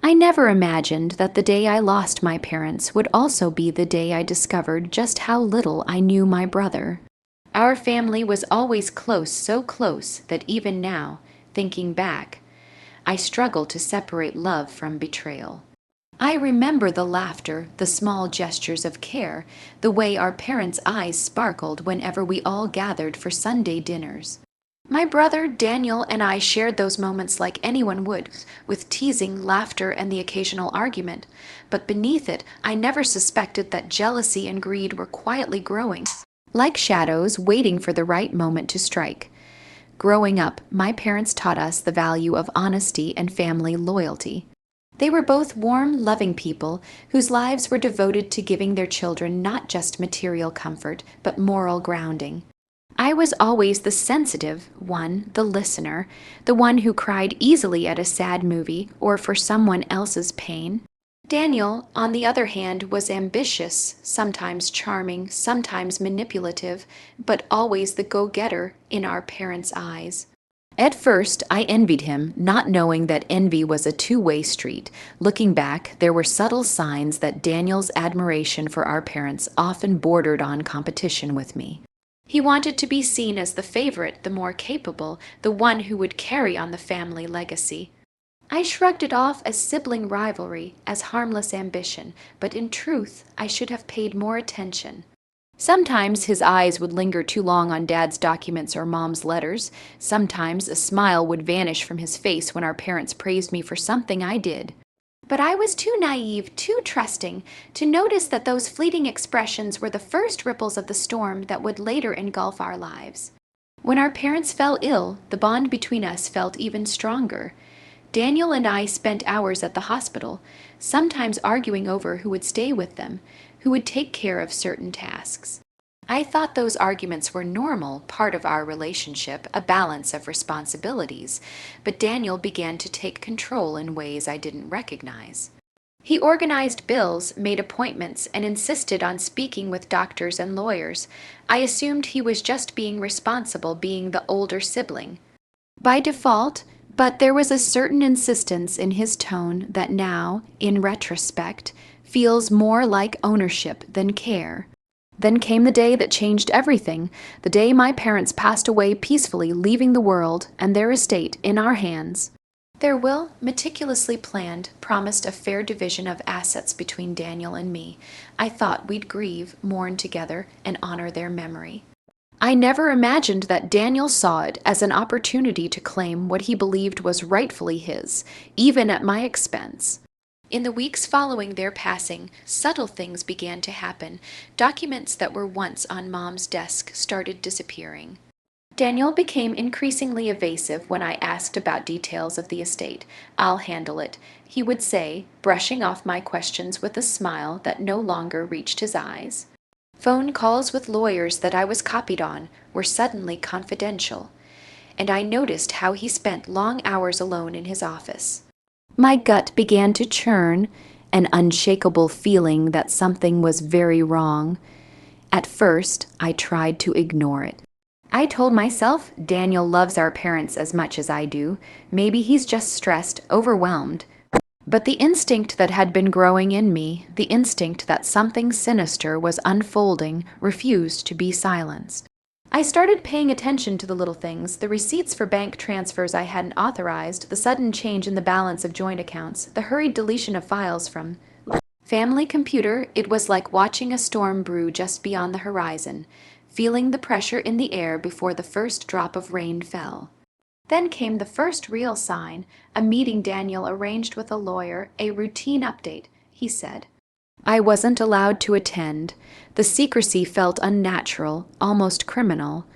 I never imagined that the day I lost my parents would also be the day I discovered just how little I knew my brother. Our family was always close, so close that even now, thinking back, I struggle to separate love from betrayal. I remember the laughter, the small gestures of care, the way our parents' eyes sparkled whenever we all gathered for Sunday dinners. My brother, Daniel, and I shared those moments like anyone would, with teasing, laughter, and the occasional argument. But beneath it, I never suspected that jealousy and greed were quietly growing, like shadows waiting for the right moment to strike. Growing up, my parents taught us the value of honesty and family loyalty. They were both warm, loving people whose lives were devoted to giving their children not just material comfort, but moral grounding. I was always the sensitive one, the listener, the one who cried easily at a sad movie or for someone else's pain. Daniel, on the other hand, was ambitious, sometimes charming, sometimes manipulative, but always the go-getter in our parents' eyes. At first, I envied him, not knowing that envy was a two-way street. Looking back, there were subtle signs that Daniel's admiration for our parents often bordered on competition with me. He wanted to be seen as the favorite, the more capable, the one who would carry on the family legacy. I shrugged it off as sibling rivalry, as harmless ambition, but in truth, I should have paid more attention. Sometimes his eyes would linger too long on Dad's documents or Mom's letters. Sometimes a smile would vanish from his face when our parents praised me for something I did. But I was too naive, too trusting, to notice that those fleeting expressions were the first ripples of the storm that would later engulf our lives. When our parents fell ill, the bond between us felt even stronger. Daniel and I spent hours at the hospital, sometimes arguing over who would stay with them, who would take care of certain tasks. I thought those arguments were normal, part of our relationship, a balance of responsibilities, but Daniel began to take control in ways I didn't recognize. He organized bills, made appointments, and insisted on speaking with doctors and lawyers. I assumed he was just being responsible, being the older sibling. By default, but there was a certain insistence in his tone that now, in retrospect, feels more like ownership than care. Then came the day that changed everything, the day my parents passed away peacefully, leaving the world and their estate in our hands. Their will, meticulously planned, promised a fair division of assets between Daniel and me. I thought we'd grieve, mourn together, and honor their memory. I never imagined that Daniel saw it as an opportunity to claim what he believed was rightfully his, even at my expense. In the weeks following their passing, subtle things began to happen. Documents that were once on Mom's desk started disappearing. Daniel became increasingly evasive when I asked about details of the estate. "I'll handle it," he would say, brushing off my questions with a smile that no longer reached his eyes. Phone calls with lawyers that I was copied on were suddenly confidential, and I noticed how he spent long hours alone in his office. My gut began to churn, an unshakable feeling that something was very wrong. At first, I tried to ignore it. I told myself Daniel loves our parents as much as I do. Maybe he's just stressed, overwhelmed. But the instinct that had been growing in me, the instinct that something sinister was unfolding, refused to be silenced. I started paying attention to the little things, the receipts for bank transfers I hadn't authorized, the sudden change in the balance of joint accounts, the hurried deletion of files from family computer. It was like watching a storm brew just beyond the horizon, feeling the pressure in the air before the first drop of rain fell. Then came the first real sign, a meeting Daniel arranged with a lawyer, a routine update, he said. I wasn't allowed to attend. The secrecy felt unnatural, almost criminal.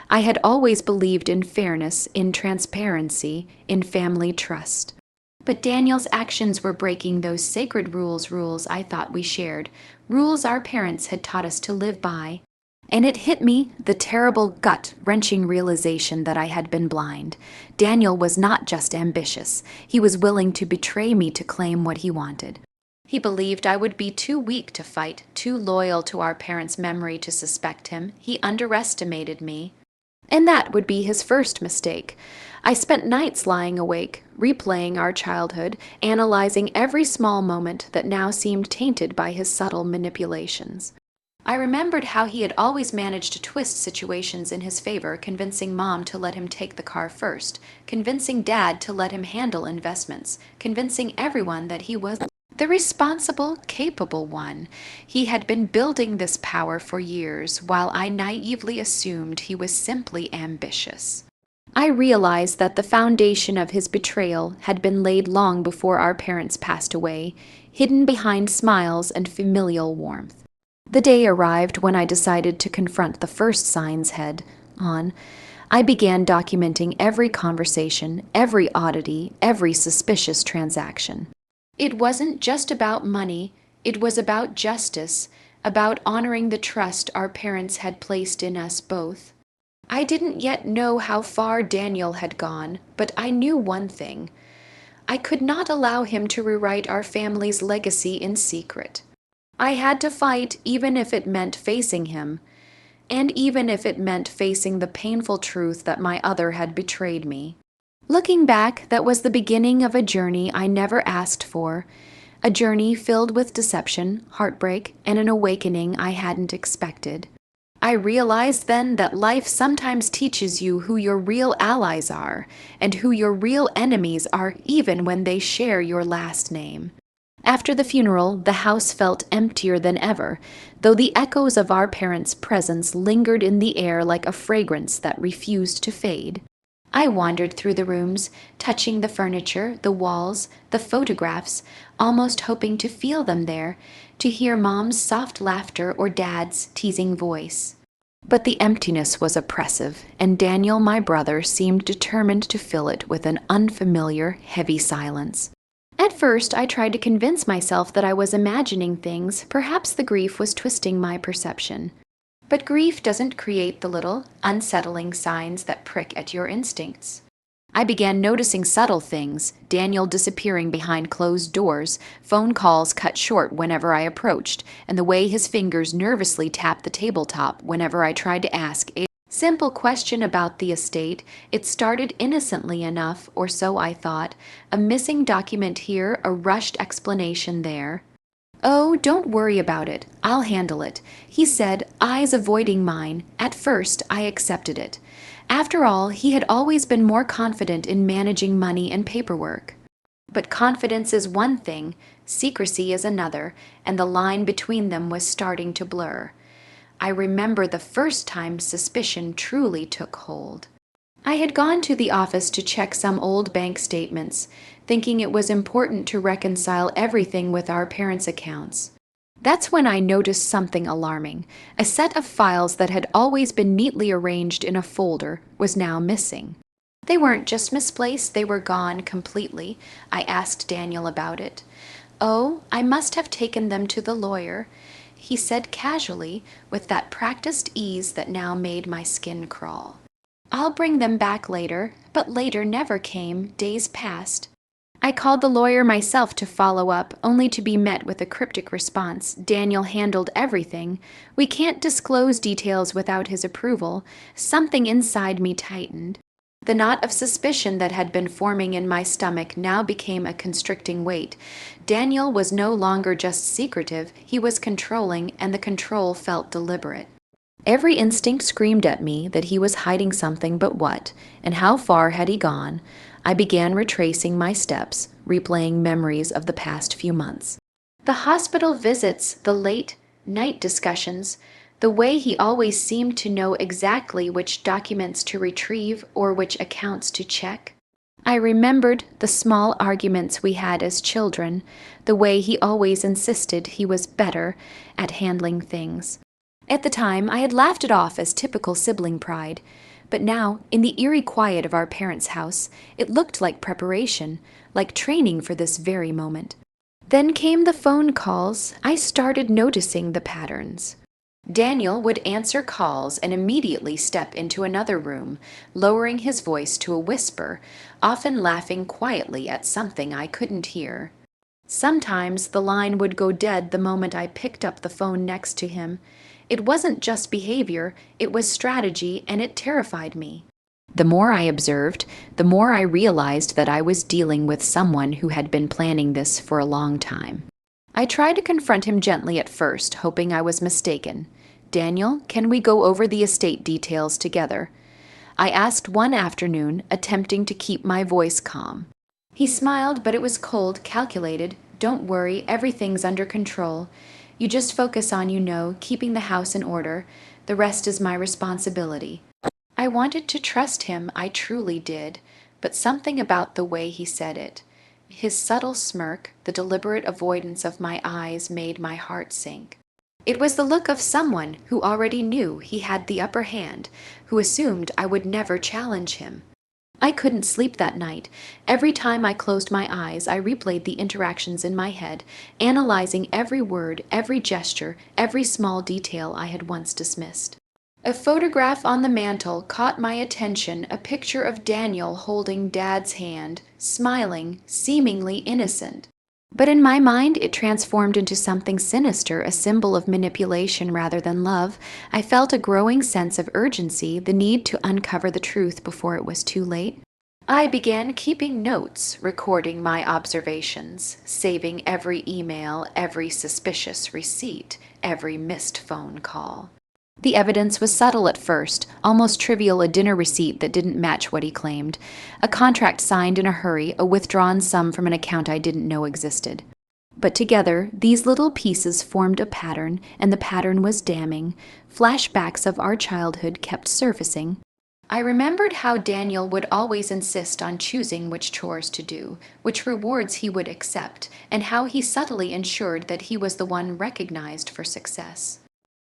I had always believed in fairness, in transparency, in family trust. But Daniel's actions were breaking those sacred rules I thought we shared, rules our parents had taught us to live by. And it hit me, the terrible gut-wrenching realization that I had been blind. Daniel was not just ambitious. He was willing to betray me to claim what he wanted. He believed I would be too weak to fight, too loyal to our parents' memory to suspect him. He underestimated me. And that would be his first mistake. I spent nights lying awake, replaying our childhood, analyzing every small moment that now seemed tainted by his subtle manipulations. I remembered how he had always managed to twist situations in his favor, convincing Mom to let him take the car first, convincing Dad to let him handle investments, convincing everyone that he was the responsible, capable one. He had been building this power for years, while I naively assumed he was simply ambitious. I realized that the foundation of his betrayal had been laid long before our parents passed away, hidden behind smiles and familial warmth. The day arrived when I decided to confront the first signs head on. I began documenting every conversation, every oddity, every suspicious transaction. It wasn't just about money, it was about justice, about honoring the trust our parents had placed in us both. I didn't yet know how far Daniel had gone, but I knew one thing. I could not allow him to rewrite our family's legacy in secret. I had to fight even if it meant facing him, and even if it meant facing the painful truth that my other had betrayed me. Looking back, that was the beginning of a journey I never asked for, a journey filled with deception, heartbreak, and an awakening I hadn't expected. I realized then that life sometimes teaches you who your real allies are, and who your real enemies are even when they share your last name. After the funeral, the house felt emptier than ever, though the echoes of our parents' presence lingered in the air like a fragrance that refused to fade. I wandered through the rooms, touching the furniture, the walls, the photographs, almost hoping to feel them there, to hear Mom's soft laughter or Dad's teasing voice. But the emptiness was oppressive, and Daniel, my brother, seemed determined to fill it with an unfamiliar, heavy silence. At first, I tried to convince myself that I was imagining things. Perhaps the grief was twisting my perception. But grief doesn't create the little, unsettling signs that prick at your instincts. I began noticing subtle things, Daniel disappearing behind closed doors, phone calls cut short whenever I approached, and the way his fingers nervously tapped the tabletop whenever I tried to ask a simple question about the estate. It started innocently enough, or so I thought, a missing document here, a rushed explanation there. "Oh, don't worry about it. I'll handle it," he said, eyes avoiding mine. At first, I accepted it. After all, he had always been more confident in managing money and paperwork. But confidence is one thing, secrecy is another, and the line between them was starting to blur. I remember the first time suspicion truly took hold. I had gone to the office to check some old bank statements, thinking it was important to reconcile everything with our parents' accounts. That's when I noticed something alarming. A set of files that had always been neatly arranged in a folder was now missing. They weren't just misplaced, they were gone completely. I asked Daniel about it. "Oh, I must have taken them to the lawyer," he said casually, with that practiced ease that now made my skin crawl. "I'll bring them back later," but later never came. Days passed. I called the lawyer myself to follow up, only to be met with a cryptic response. Daniel handled everything. "We can't disclose details without his approval." Something inside me tightened. The knot of suspicion that had been forming in my stomach now became a constricting weight. Daniel was no longer just secretive, he was controlling, and the control felt deliberate. Every instinct screamed at me that he was hiding something, but what, and how far had he gone? I began retracing my steps, replaying memories of the past few months. The hospital visits, the late night discussions, the way he always seemed to know exactly which documents to retrieve or which accounts to check. I remembered the small arguments we had as children, the way he always insisted he was better at handling things. At the time, I had laughed it off as typical sibling pride, but now, in the eerie quiet of our parents' house, it looked like preparation, like training for this very moment. Then came the phone calls. I started noticing the patterns. Daniel would answer calls and immediately step into another room, lowering his voice to a whisper, often laughing quietly at something I couldn't hear. Sometimes the line would go dead the moment I picked up the phone next to him, It wasn't just behavior, it was strategy, and it terrified me. The more I observed, the more I realized that I was dealing with someone who had been planning this for a long time. I tried to confront him gently at first, hoping I was mistaken. "Daniel, can we go over the estate details together?" I asked one afternoon, attempting to keep my voice calm. He smiled, but it was cold, calculated. "Don't worry, everything's under control. You just focus on, keeping the house in order. The rest is my responsibility." I wanted to trust him, I truly did, but something about the way he said it, his subtle smirk, the deliberate avoidance of my eyes, made my heart sink. It was the look of someone who already knew he had the upper hand, who assumed I would never challenge him. I couldn't sleep that night. Every time I closed my eyes, I replayed the interactions in my head, analyzing every word, every gesture, every small detail I had once dismissed. A photograph on the mantel caught my attention, a picture of Daniel holding Dad's hand, smiling, seemingly innocent. But in my mind, it transformed into something sinister, a symbol of manipulation rather than love. I felt a growing sense of urgency, the need to uncover the truth before it was too late. I began keeping notes, recording my observations, saving every email, every suspicious receipt, every missed phone call. The evidence was subtle at first, almost trivial: a dinner receipt that didn't match what he claimed, a contract signed in a hurry, a withdrawn sum from an account I didn't know existed. But together, these little pieces formed a pattern, and the pattern was damning. Flashbacks of our childhood kept surfacing. I remembered how Daniel would always insist on choosing which chores to do, which rewards he would accept, and how he subtly ensured that he was the one recognized for success.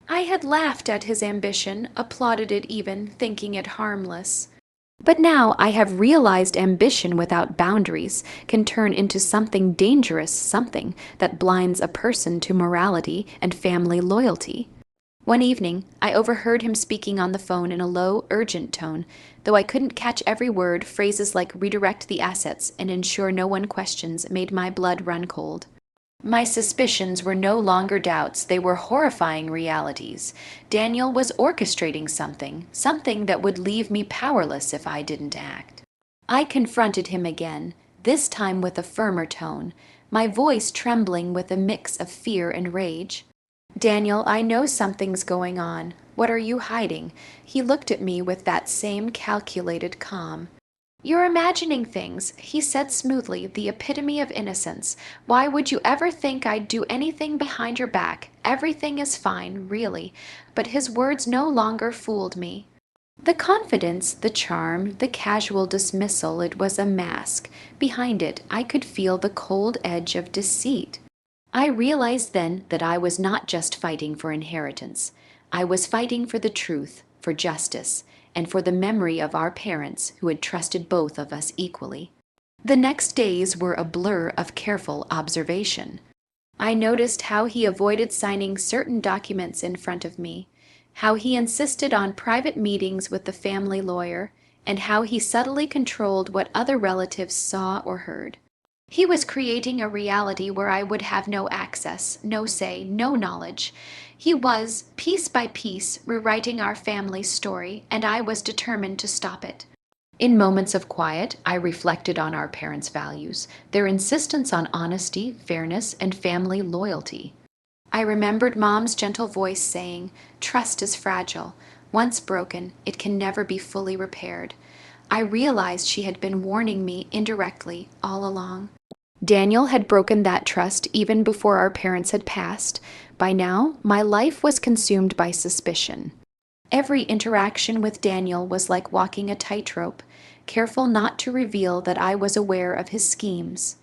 I had laughed at his ambition, applauded it even, thinking it harmless. But now I have realized ambition without boundaries can turn into something dangerous, something that blinds a person to morality and family loyalty. One evening, I overheard him speaking on the phone in a low, urgent tone. Though I couldn't catch every word, phrases like "redirect the assets" and "ensure no one questions" made my blood run cold. My suspicions were no longer doubts, they were horrifying realities. Daniel was orchestrating something that would leave me powerless if I didn't act. I confronted him again, this time with a firmer tone, my voice trembling with a mix of fear and rage. "Daniel, I know something's going on. What are you hiding?" He looked at me with that same calculated calm. "You're imagining things," he said smoothly, the epitome of innocence. "Why would you ever think I'd do anything behind your back? Everything is fine, really." But his words no longer fooled me. The confidence, the charm, the casual dismissal, it was a mask. Behind it, I could feel the cold edge of deceit. I realized then that I was not just fighting for inheritance. I was fighting for the truth, for justice, and for the memory of our parents who had trusted both of us equally. The next days were a blur of careful observation. I noticed how he avoided signing certain documents in front of me, how he insisted on private meetings with the family lawyer, and how he subtly controlled what other relatives saw or heard. He was creating a reality where I would have no access, no say, no knowledge. He was, piece by piece, rewriting our family's story, and I was determined to stop it. In moments of quiet, I reflected on our parents' values, their insistence on honesty, fairness, and family loyalty. I remembered Mom's gentle voice saying, "Trust is fragile. Once broken, it can never be fully repaired." I realized she had been warning me indirectly all along. Daniel had broken that trust even before our parents had passed. By now, my life was consumed by suspicion. Every interaction with Daniel was like walking a tightrope, careful not to reveal that I was aware of his schemes.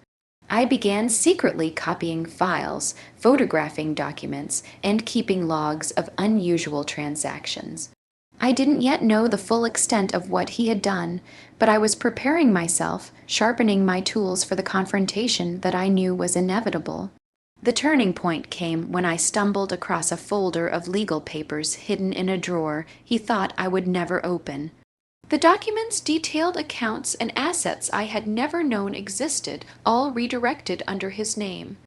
I began secretly copying files, photographing documents, and keeping logs of unusual transactions. I didn't yet know the full extent of what he had done, but I was preparing myself, sharpening my tools for the confrontation that I knew was inevitable. The turning point came when I stumbled across a folder of legal papers hidden in a drawer he thought I would never open. The documents detailed accounts and assets I had never known existed, all redirected under his name.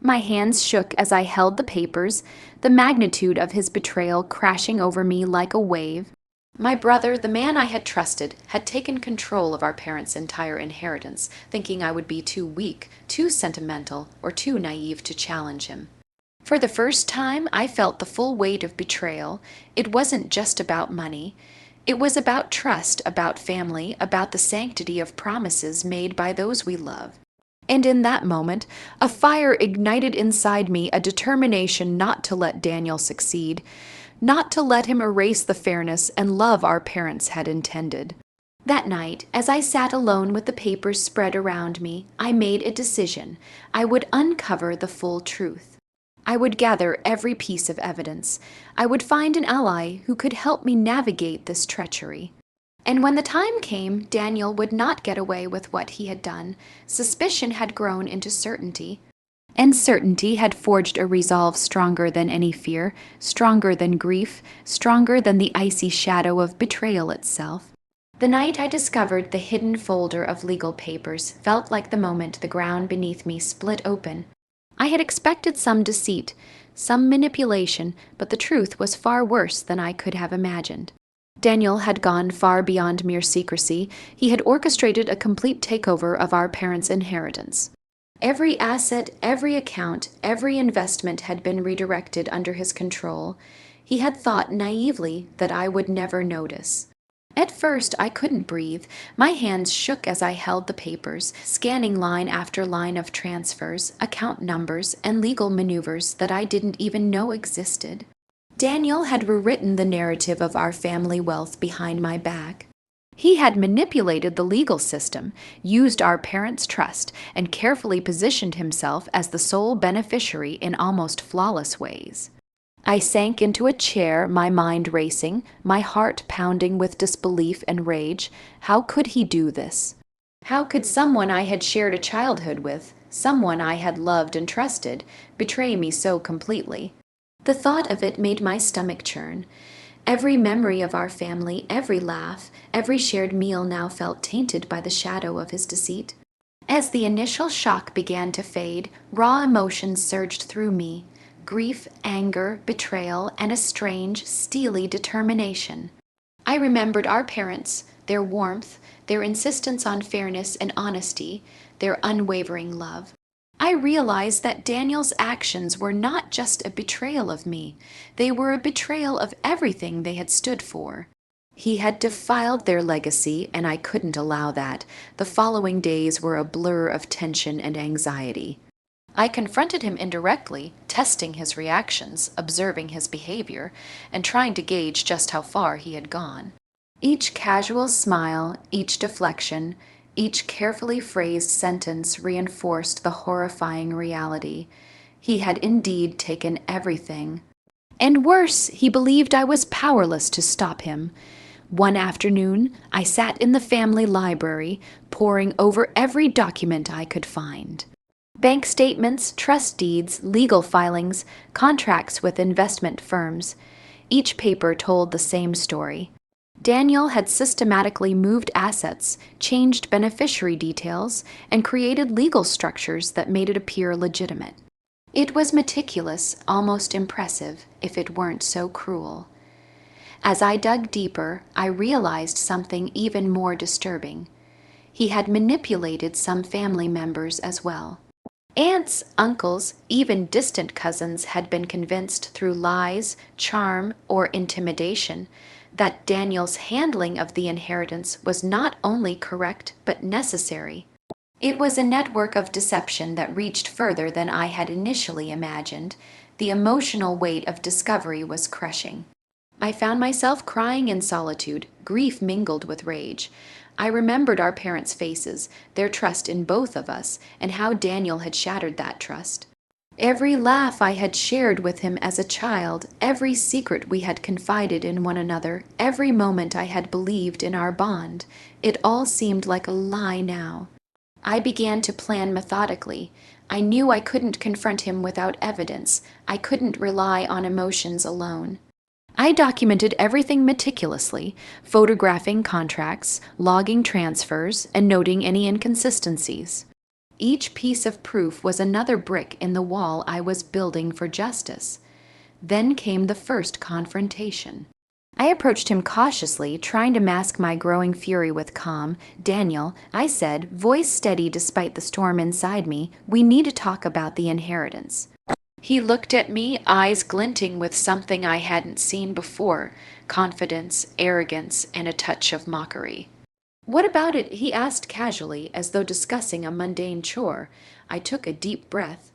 My hands shook as I held the papers, the magnitude of his betrayal crashing over me like a wave. My brother, the man I had trusted, had taken control of our parents' entire inheritance, thinking I would be too weak, too sentimental, or too naive to challenge him. For the first time, I felt the full weight of betrayal. It wasn't just about money. It was about trust, about family, about the sanctity of promises made by those we love. And in that moment, a fire ignited inside me, a determination not to let Daniel succeed, not to let him erase the fairness and love our parents had intended. That night, as I sat alone with the papers spread around me, I made a decision. I would uncover the full truth. I would gather every piece of evidence. I would find an ally who could help me navigate this treachery. And when the time came, Daniel would not get away with what he had done. Suspicion had grown into certainty. And certainty had forged a resolve stronger than any fear, stronger than grief, stronger than the icy shadow of betrayal itself. The night I discovered the hidden folder of legal papers felt like the moment the ground beneath me split open. I had expected some deceit, some manipulation, but the truth was far worse than I could have imagined. Daniel had gone far beyond mere secrecy. He had orchestrated a complete takeover of our parents' inheritance. Every asset, every account, every investment had been redirected under his control. He had thought naively that I would never notice. At first, I couldn't breathe. My hands shook as I held the papers, scanning line after line of transfers, account numbers, and legal maneuvers that I didn't even know existed. Daniel had rewritten the narrative of our family wealth behind my back. He had manipulated the legal system, used our parents' trust, and carefully positioned himself as the sole beneficiary in almost flawless ways. I sank into a chair, my mind racing, my heart pounding with disbelief and rage. How could he do this? How could someone I had shared a childhood with, someone I had loved and trusted, betray me so completely? The thought of it made my stomach churn. Every memory of our family, every laugh, every shared meal now felt tainted by the shadow of his deceit. As the initial shock began to fade, raw emotions surged through me. Grief, anger, betrayal, and a strange, steely determination. I remembered our parents, their warmth, their insistence on fairness and honesty, their unwavering love. I realized that Daniel's actions were not just a betrayal of me. They were a betrayal of everything they had stood for. He had defiled their legacy, and I couldn't allow that. The following days were a blur of tension and anxiety. I confronted him indirectly, testing his reactions, observing his behavior, and trying to gauge just how far he had gone. Each casual smile, each deflection, each carefully phrased sentence reinforced the horrifying reality. He had indeed taken everything. And worse, he believed I was powerless to stop him. One afternoon, I sat in the family library, poring over every document I could find. Bank statements, trust deeds, legal filings, contracts with investment firms. Each paper told the same story. Daniel had systematically moved assets, changed beneficiary details, and created legal structures that made it appear legitimate. It was meticulous, almost impressive, if it weren't so cruel. As I dug deeper, I realized something even more disturbing. He had manipulated some family members as well. Aunts, uncles, even distant cousins had been convinced through lies, charm, or intimidation that Daniel's handling of the inheritance was not only correct but necessary. It was a network of deception that reached further than I had initially imagined. The emotional weight of discovery was crushing. I found myself crying in solitude, grief mingled with rage. I remembered our parents' faces, their trust in both of us, and how Daniel had shattered that trust. Every laugh I had shared with him as a child, every secret we had confided in one another, every moment I had believed in our bond, it all seemed like a lie now. I began to plan methodically. I knew I couldn't confront him without evidence. I couldn't rely on emotions alone. I documented everything meticulously, photographing contracts, logging transfers, and noting any inconsistencies. Each piece of proof was another brick in the wall I was building for justice. Then came the first confrontation. I approached him cautiously, trying to mask my growing fury with calm. "Daniel," I said, voice steady despite the storm inside me, "we need to talk about the inheritance." He looked at me, eyes glinting with something I hadn't seen before: confidence, arrogance, and a touch of mockery. "What about it?" he asked casually, as though discussing a mundane chore. I took a deep breath.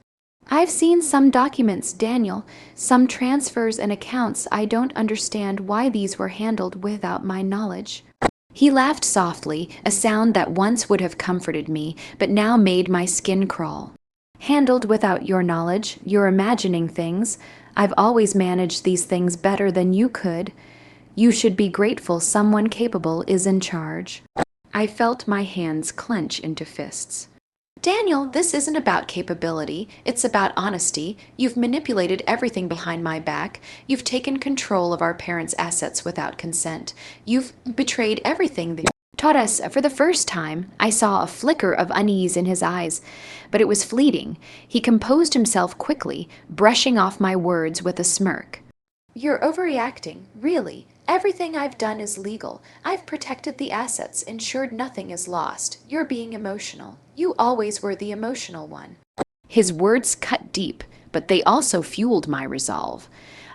"I've seen some documents, Daniel, some transfers and accounts. I don't understand why these were handled without my knowledge." He laughed softly, a sound that once would have comforted me, but now made my skin crawl. "Handled without your knowledge? You're imagining things. I've always managed these things better than you could. You should be grateful someone capable is in charge." I felt my hands clench into fists. "Daniel, this isn't about capability. It's about honesty. You've manipulated everything behind my back. You've taken control of our parents' assets without consent. You've betrayed everything they taught us." For the first time, I saw a flicker of unease in his eyes, but it was fleeting. He composed himself quickly, brushing off my words with a smirk. "You're overreacting, really. Everything I've done is legal. I've protected the assets, ensured nothing is lost. You're being emotional. You always were the emotional one." His words cut deep, but they also fueled my resolve.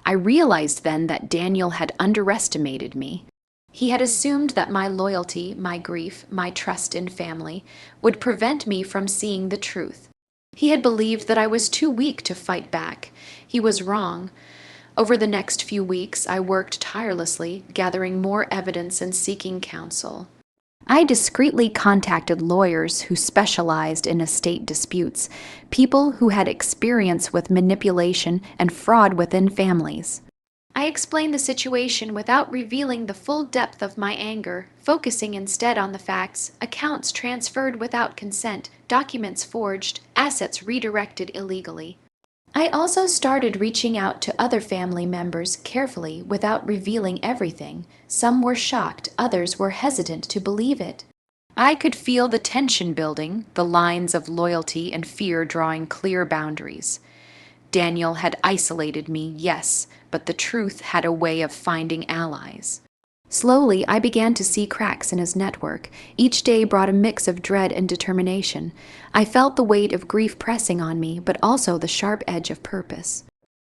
I realized then that Daniel had underestimated me. He had assumed that my loyalty, my grief, my trust in family would prevent me from seeing the truth. He had believed that I was too weak to fight back. He was wrong. Over the next few weeks, I worked tirelessly, gathering more evidence and seeking counsel. I discreetly contacted lawyers who specialized in estate disputes, people who had experience with manipulation and fraud within families. I explained the situation without revealing the full depth of my anger, focusing instead on the facts: accounts transferred without consent, documents forged, assets redirected illegally. I also started reaching out to other family members carefully without revealing everything. Some were shocked, others were hesitant to believe it. I could feel the tension building, the lines of loyalty and fear drawing clear boundaries. Daniel had isolated me, yes, but the truth had a way of finding allies. Slowly, I began to see cracks in his network. Each day brought a mix of dread and determination. I felt the weight of grief pressing on me, but also the sharp edge of purpose.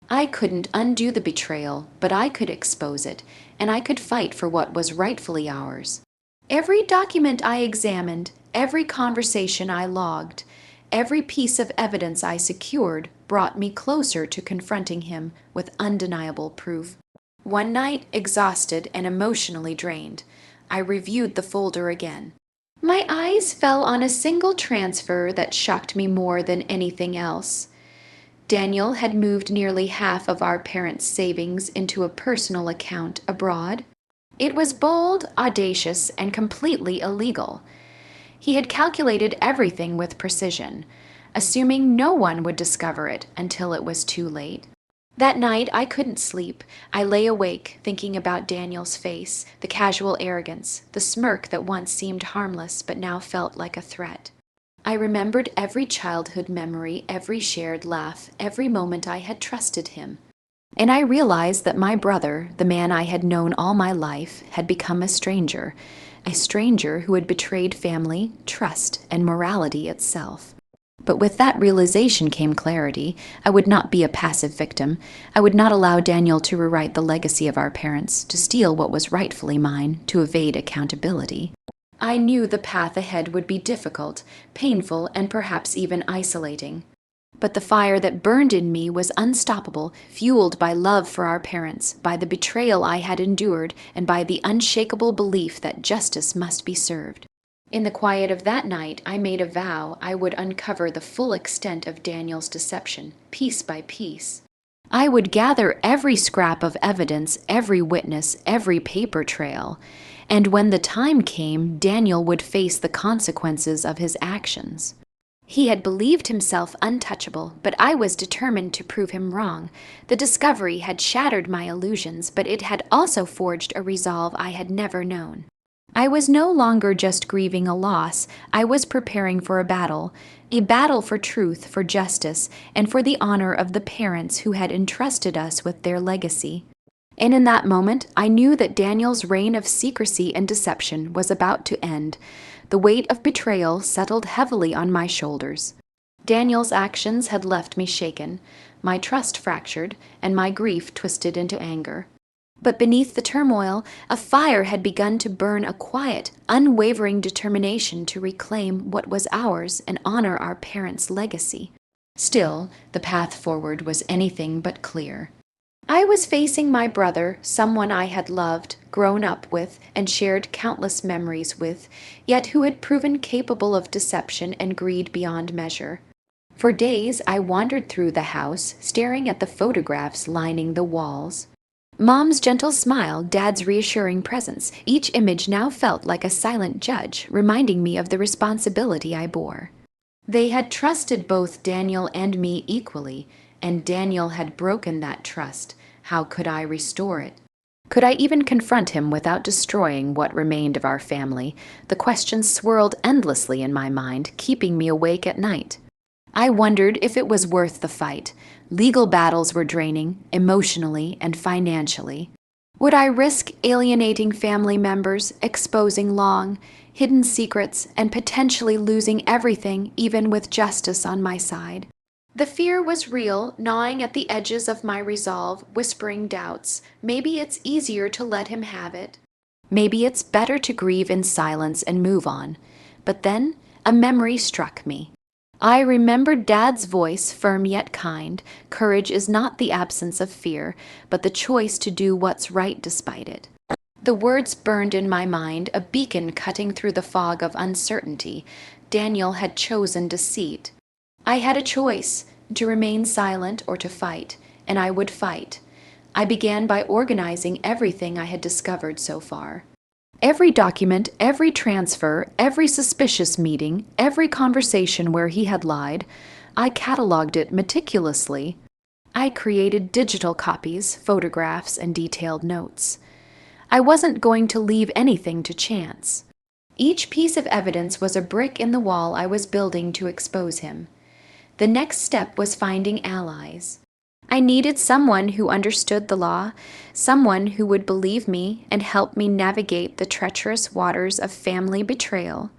I couldn't undo the betrayal, but I could expose it, and I could fight for what was rightfully ours. Every document I examined, every conversation I logged, every piece of evidence I secured brought me closer to confronting him with undeniable proof. One night, exhausted and emotionally drained, I reviewed the folder again. My eyes fell on a single transfer that shocked me more than anything else. Daniel had moved nearly half of our parents' savings into a personal account abroad. It was bold, audacious, and completely illegal. He had calculated everything with precision, assuming no one would discover it until it was too late. That night, I couldn't sleep. I lay awake, thinking about Daniel's face, the casual arrogance, the smirk that once seemed harmless but now felt like a threat. I remembered every childhood memory, every shared laugh, every moment I had trusted him. And I realized that my brother, the man I had known all my life, had become a stranger who had betrayed family, trust, and morality itself. But with that realization came clarity. I would not be a passive victim. I would not allow Daniel to rewrite the legacy of our parents, to steal what was rightfully mine, to evade accountability. I knew the path ahead would be difficult, painful, and perhaps even isolating. But the fire that burned in me was unstoppable, fueled by love for our parents, by the betrayal I had endured, and by the unshakable belief that justice must be served. In the quiet of that night, I made a vow I would uncover the full extent of Daniel's deception, piece by piece. I would gather every scrap of evidence, every witness, every paper trail, and when the time came, Daniel would face the consequences of his actions. He had believed himself untouchable, but I was determined to prove him wrong. The discovery had shattered my illusions, but it had also forged a resolve I had never known. I was no longer just grieving a loss, I was preparing for a battle for truth, for justice, and for the honor of the parents who had entrusted us with their legacy. And in that moment, I knew that Daniel's reign of secrecy and deception was about to end. The weight of betrayal settled heavily on my shoulders. Daniel's actions had left me shaken, my trust fractured, and my grief twisted into anger. But beneath the turmoil, a fire had begun to burn, a quiet, unwavering determination to reclaim what was ours and honor our parents' legacy. Still, the path forward was anything but clear. I was facing my brother, someone I had loved, grown up with, and shared countless memories with, yet who had proven capable of deception and greed beyond measure. For days I wandered through the house, staring at the photographs lining the walls. Mom's gentle smile, Dad's reassuring presence, each image now felt like a silent judge, reminding me of the responsibility I bore. They had trusted both Daniel and me equally, and Daniel had broken that trust. How could I restore it? Could I even confront him without destroying what remained of our family? The questions swirled endlessly in my mind, keeping me awake at night. I wondered if it was worth the fight. Legal battles were draining, emotionally and financially. Would I risk alienating family members, exposing long, hidden secrets, and potentially losing everything, even with justice on my side? The fear was real, gnawing at the edges of my resolve, whispering doubts. Maybe it's easier to let him have it. Maybe it's better to grieve in silence and move on. But then a memory struck me. I remembered Dad's voice, firm yet kind. Courage is not the absence of fear, but the choice to do what's right despite it. The words burned in my mind, a beacon cutting through the fog of uncertainty. Daniel had chosen deceit. I had a choice, to remain silent or to fight, and I would fight. I began by organizing everything I had discovered so far. Every document, every transfer, every suspicious meeting, every conversation where he had lied, I cataloged it meticulously. I created digital copies, photographs, and detailed notes. I wasn't going to leave anything to chance. Each piece of evidence was a brick in the wall I was building to expose him. The next step was finding allies. I needed someone who understood the law, someone who would believe me and help me navigate the treacherous waters of family betrayal.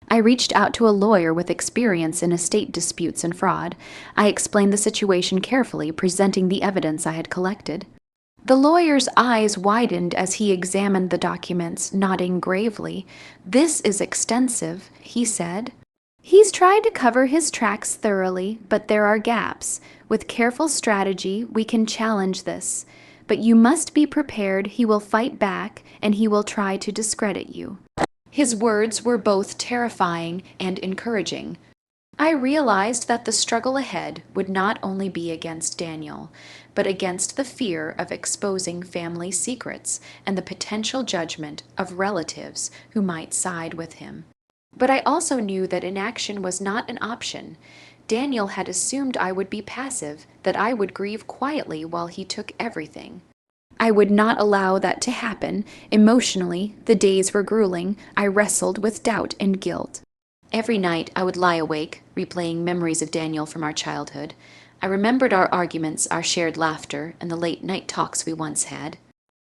I reached out to a lawyer with experience in estate disputes and fraud. I explained the situation carefully, presenting the evidence I had collected. The lawyer's eyes widened as he examined the documents, nodding gravely. "This is extensive," he said. "He's tried to cover his tracks thoroughly, but there are gaps. With careful strategy, we can challenge this. But you must be prepared. He will fight back, and he will try to discredit you." His words were both terrifying and encouraging. I realized that the struggle ahead would not only be against Daniel, but against the fear of exposing family secrets and the potential judgment of relatives who might side with him. But I also knew that inaction was not an option. Daniel had assumed I would be passive, that I would grieve quietly while he took everything. I would not allow that to happen. Emotionally, the days were grueling. I wrestled with doubt and guilt. Every night I would lie awake, replaying memories of Daniel from our childhood. I remembered our arguments, our shared laughter, and the late-night talks we once had.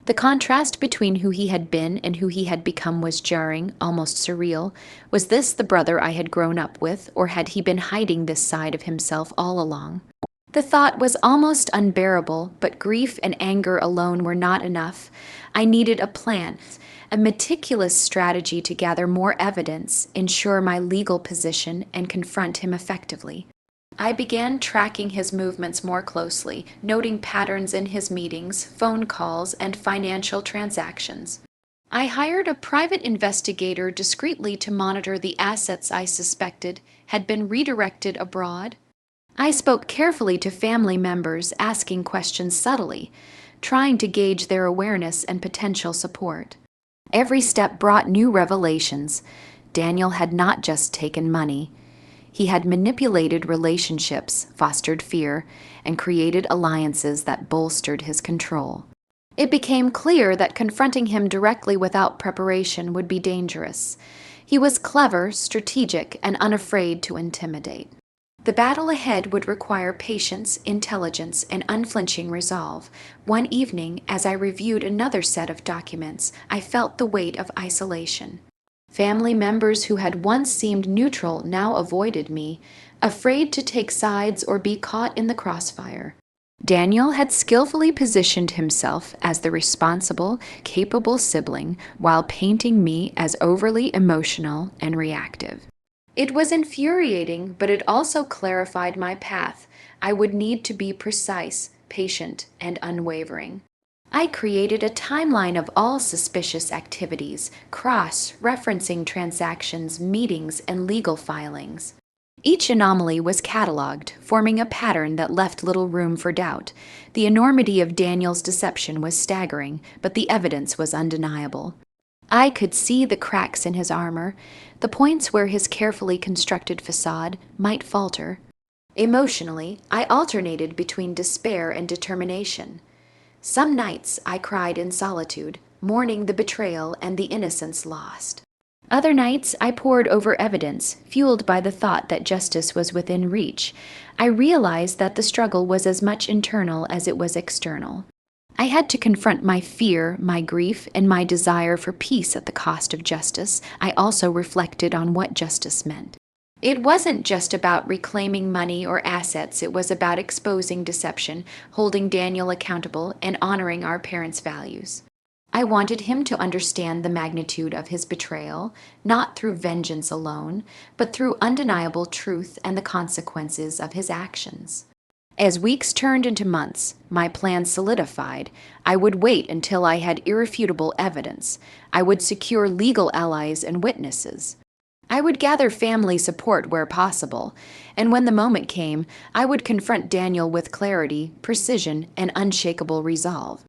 The contrast between who he had been and who he had become was jarring, almost surreal. Was this the brother I had grown up with, or had he been hiding this side of himself all along? The thought was almost unbearable, but grief and anger alone were not enough. I needed a plan, a meticulous strategy to gather more evidence, ensure my legal position, and confront him effectively. I began tracking his movements more closely, noting patterns in his meetings, phone calls, and financial transactions. I hired a private investigator discreetly to monitor the assets I suspected had been redirected abroad. I spoke carefully to family members, asking questions subtly, trying to gauge their awareness and potential support. Every step brought new revelations. Daniel had not just taken money. He had manipulated relationships, fostered fear, and created alliances that bolstered his control. It became clear that confronting him directly without preparation would be dangerous. He was clever, strategic, and unafraid to intimidate. The battle ahead would require patience, intelligence, and unflinching resolve. One evening, as I reviewed another set of documents, I felt the weight of isolation. Family members who had once seemed neutral now avoided me, afraid to take sides or be caught in the crossfire. Daniel had skillfully positioned himself as the responsible, capable sibling while painting me as overly emotional and reactive. It was infuriating, but it also clarified my path. I would need to be precise, patient, and unwavering. I created a timeline of all suspicious activities, cross-referencing transactions, meetings, and legal filings. Each anomaly was cataloged, forming a pattern that left little room for doubt. The enormity of Daniel's deception was staggering, but the evidence was undeniable. I could see the cracks in his armor, the points where his carefully constructed facade might falter. Emotionally, I alternated between despair and determination. Some nights I cried in solitude, mourning the betrayal and the innocence lost. Other nights I pored over evidence, fueled by the thought that justice was within reach. I realized that the struggle was as much internal as it was external. I had to confront my fear, my grief, and my desire for peace at the cost of justice. I also reflected on what justice meant. It wasn't just about reclaiming money or assets, it was about exposing deception, holding Daniel accountable, and honoring our parents' values. I wanted him to understand the magnitude of his betrayal, not through vengeance alone, but through undeniable truth and the consequences of his actions. As weeks turned into months, my plan solidified. I would wait until I had irrefutable evidence. I would secure legal allies and witnesses. I would gather family support where possible, and when the moment came, I would confront Daniel with clarity, precision, and unshakable resolve.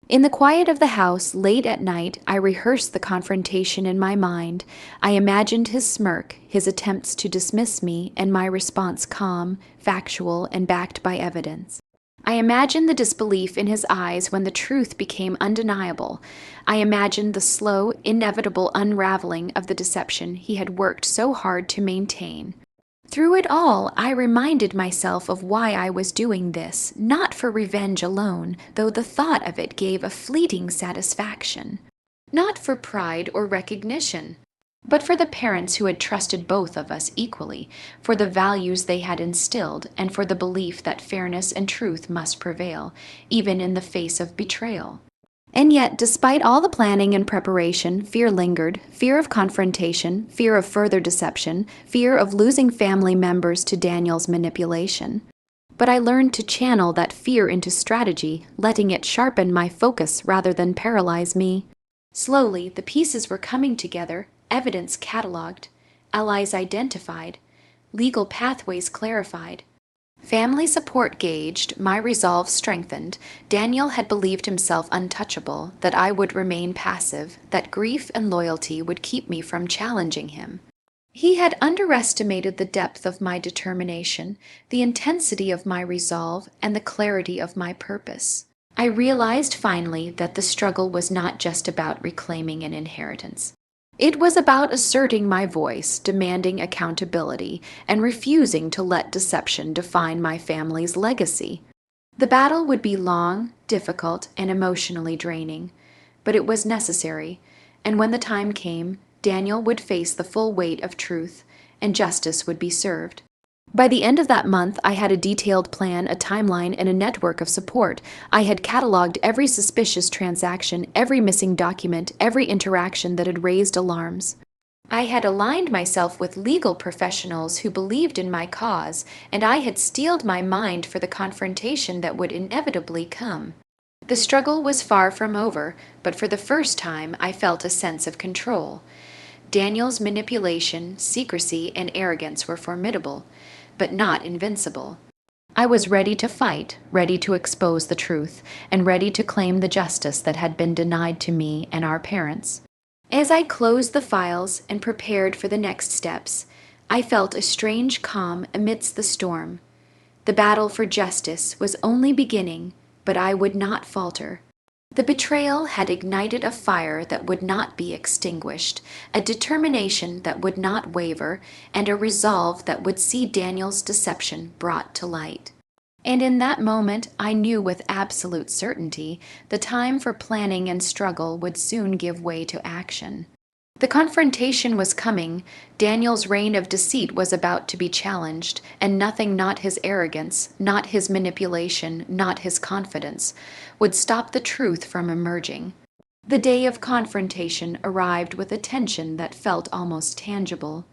In the quiet of the house, late at night, I rehearsed the confrontation in my mind. I imagined his smirk, his attempts to dismiss me, and my response calm, factual, and backed by evidence. I imagined the disbelief in his eyes when the truth became undeniable. I imagined the slow, inevitable unraveling of the deception he had worked so hard to maintain. Through it all, I reminded myself of why I was doing this, not for revenge alone, though the thought of it gave a fleeting satisfaction. Not for pride or recognition, but for the parents who had trusted both of us equally, for the values they had instilled, and for the belief that fairness and truth must prevail, even in the face of betrayal. And yet, despite all the planning and preparation, fear lingered, fear of confrontation, fear of further deception, fear of losing family members to Daniel's manipulation. But I learned to channel that fear into strategy, letting it sharpen my focus rather than paralyze me. Slowly, the pieces were coming together, evidence cataloged, allies identified, legal pathways clarified. Family support gauged, my resolve strengthened. Daniel had believed himself untouchable, that I would remain passive, that grief and loyalty would keep me from challenging him. He had underestimated the depth of my determination, the intensity of my resolve, and the clarity of my purpose. I realized finally that the struggle was not just about reclaiming an inheritance. It was about asserting my voice, demanding accountability, and refusing to let deception define my family's legacy. The battle would be long, difficult, and emotionally draining, but it was necessary, and when the time came, Daniel would face the full weight of truth, and justice would be served. By the end of that month, I had a detailed plan, a timeline, and a network of support. I had cataloged every suspicious transaction, every missing document, every interaction that had raised alarms. I had aligned myself with legal professionals who believed in my cause, and I had steeled my mind for the confrontation that would inevitably come. The struggle was far from over, but for the first time I felt a sense of control. Daniel's manipulation, secrecy, and arrogance were formidable, but not invincible. I was ready to fight, ready to expose the truth, and ready to claim the justice that had been denied to me and our parents. As I closed the files and prepared for the next steps, I felt a strange calm amidst the storm. The battle for justice was only beginning, but I would not falter. The betrayal had ignited a fire that would not be extinguished, a determination that would not waver, and a resolve that would see Daniel's deception brought to light. And in that moment, I knew with absolute certainty the time for planning and struggle would soon give way to action. The confrontation was coming. Daniel's reign of deceit was about to be challenged, and nothing, not his arrogance, not his manipulation, not his confidence, would stop the truth from emerging. The day of confrontation arrived with a tension that felt almost tangible.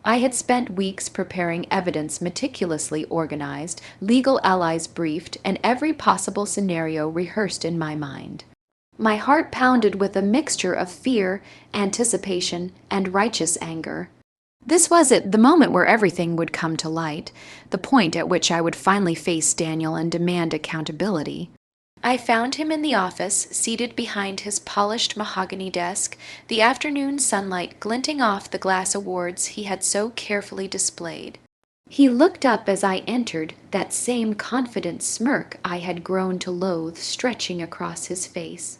I had spent weeks preparing evidence meticulously organized, legal allies briefed, and every possible scenario rehearsed in my mind. My heart pounded with a mixture of fear, anticipation, and righteous anger. This was it, the moment where everything would come to light, the point at which I would finally face Daniel and demand accountability. I found him in the office, seated behind his polished mahogany desk, the afternoon sunlight glinting off the glass awards he had so carefully displayed. He looked up as I entered, that same confident smirk I had grown to loathe stretching across his face.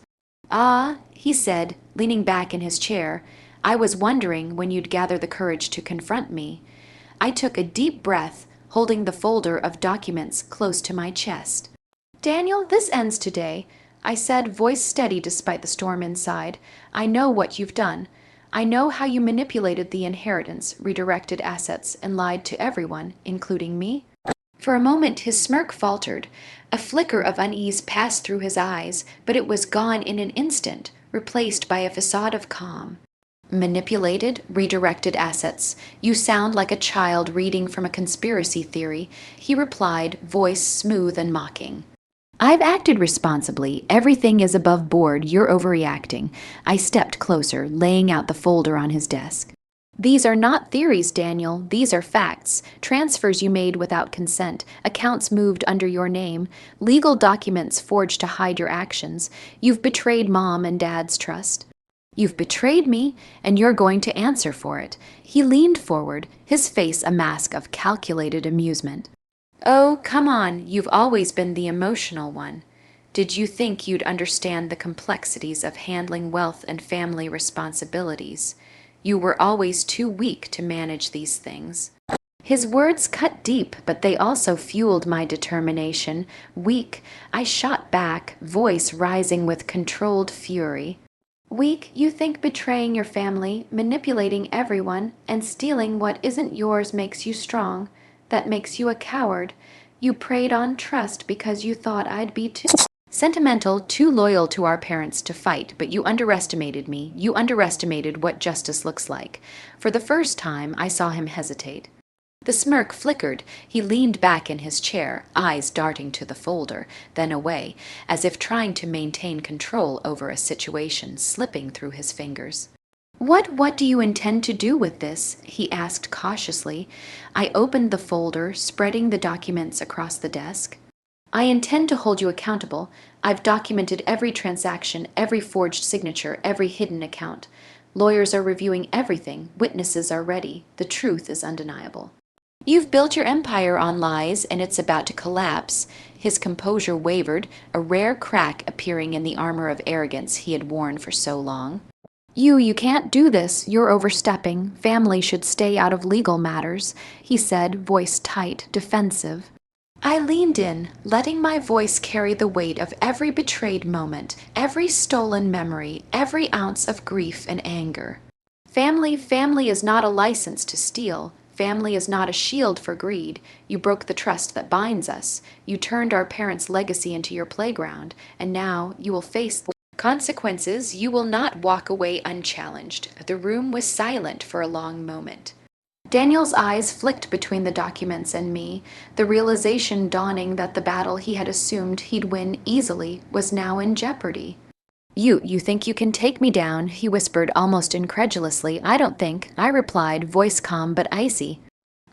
"Ah," he said, leaning back in his chair, "I was wondering when you'd gather the courage to confront me." I took a deep breath, holding the folder of documents close to my chest. "Daniel, this ends today," I said, voice steady despite the storm inside. "I know what you've done. I know how you manipulated the inheritance, redirected assets, and lied to everyone, including me." For a moment his smirk faltered. A flicker of unease passed through his eyes, but it was gone in an instant, replaced by a facade of calm. "Manipulated, redirected assets. You sound like a child reading from a conspiracy theory," he replied, voice smooth and mocking. "I've acted responsibly. Everything is above board. You're overreacting." I stepped closer, laying out the folder on his desk. "These are not theories, Daniel. These are facts. Transfers you made without consent, accounts moved under your name, legal documents forged to hide your actions. You've betrayed Mom and Dad's trust. You've betrayed me, and you're going to answer for it." He leaned forward, his face a mask of calculated amusement. "Oh, come on. You've always been the emotional one. Did you think you'd understand the complexities of handling wealth and family responsibilities? You were always too weak to manage these things." His words cut deep, but they also fueled my determination. Weak, I shot back, voice rising with controlled fury. "Weak, you think betraying your family, manipulating everyone, and stealing what isn't yours makes you strong. That makes you a coward. You preyed on trust because you thought I'd be too sentimental, too loyal to our parents to fight, but you underestimated me. You underestimated what justice looks like." For the first time, I saw him hesitate. The smirk flickered. He leaned back in his chair, eyes darting to the folder, then away, as if trying to maintain control over a situation slipping through his fingers. What do you intend to do with this?" he asked cautiously. I opened the folder, spreading the documents across the desk. "I intend to hold you accountable. I've documented every transaction, every forged signature, every hidden account. Lawyers are reviewing everything. Witnesses are ready. The truth is undeniable. You've built your empire on lies, and it's about to collapse." His composure wavered, a rare crack appearing in the armor of arrogance he had worn for so long. You can't do this. You're overstepping. Family should stay out of legal matters," he said, voice tight, defensive. I leaned in, letting my voice carry the weight of every betrayed moment, every stolen memory, every ounce of grief and anger. Family is not a license to steal. Family is not a shield for greed. You broke the trust that binds us. You turned our parents' legacy into your playground, and now you will face the consequences. You will not walk away unchallenged." The room was silent for a long moment. Daniel's eyes flicked between the documents and me, the realization dawning that the battle he had assumed he'd win easily was now in jeopardy. You think you can take me down?" he whispered almost incredulously. "I don't think," I replied, voice calm but icy.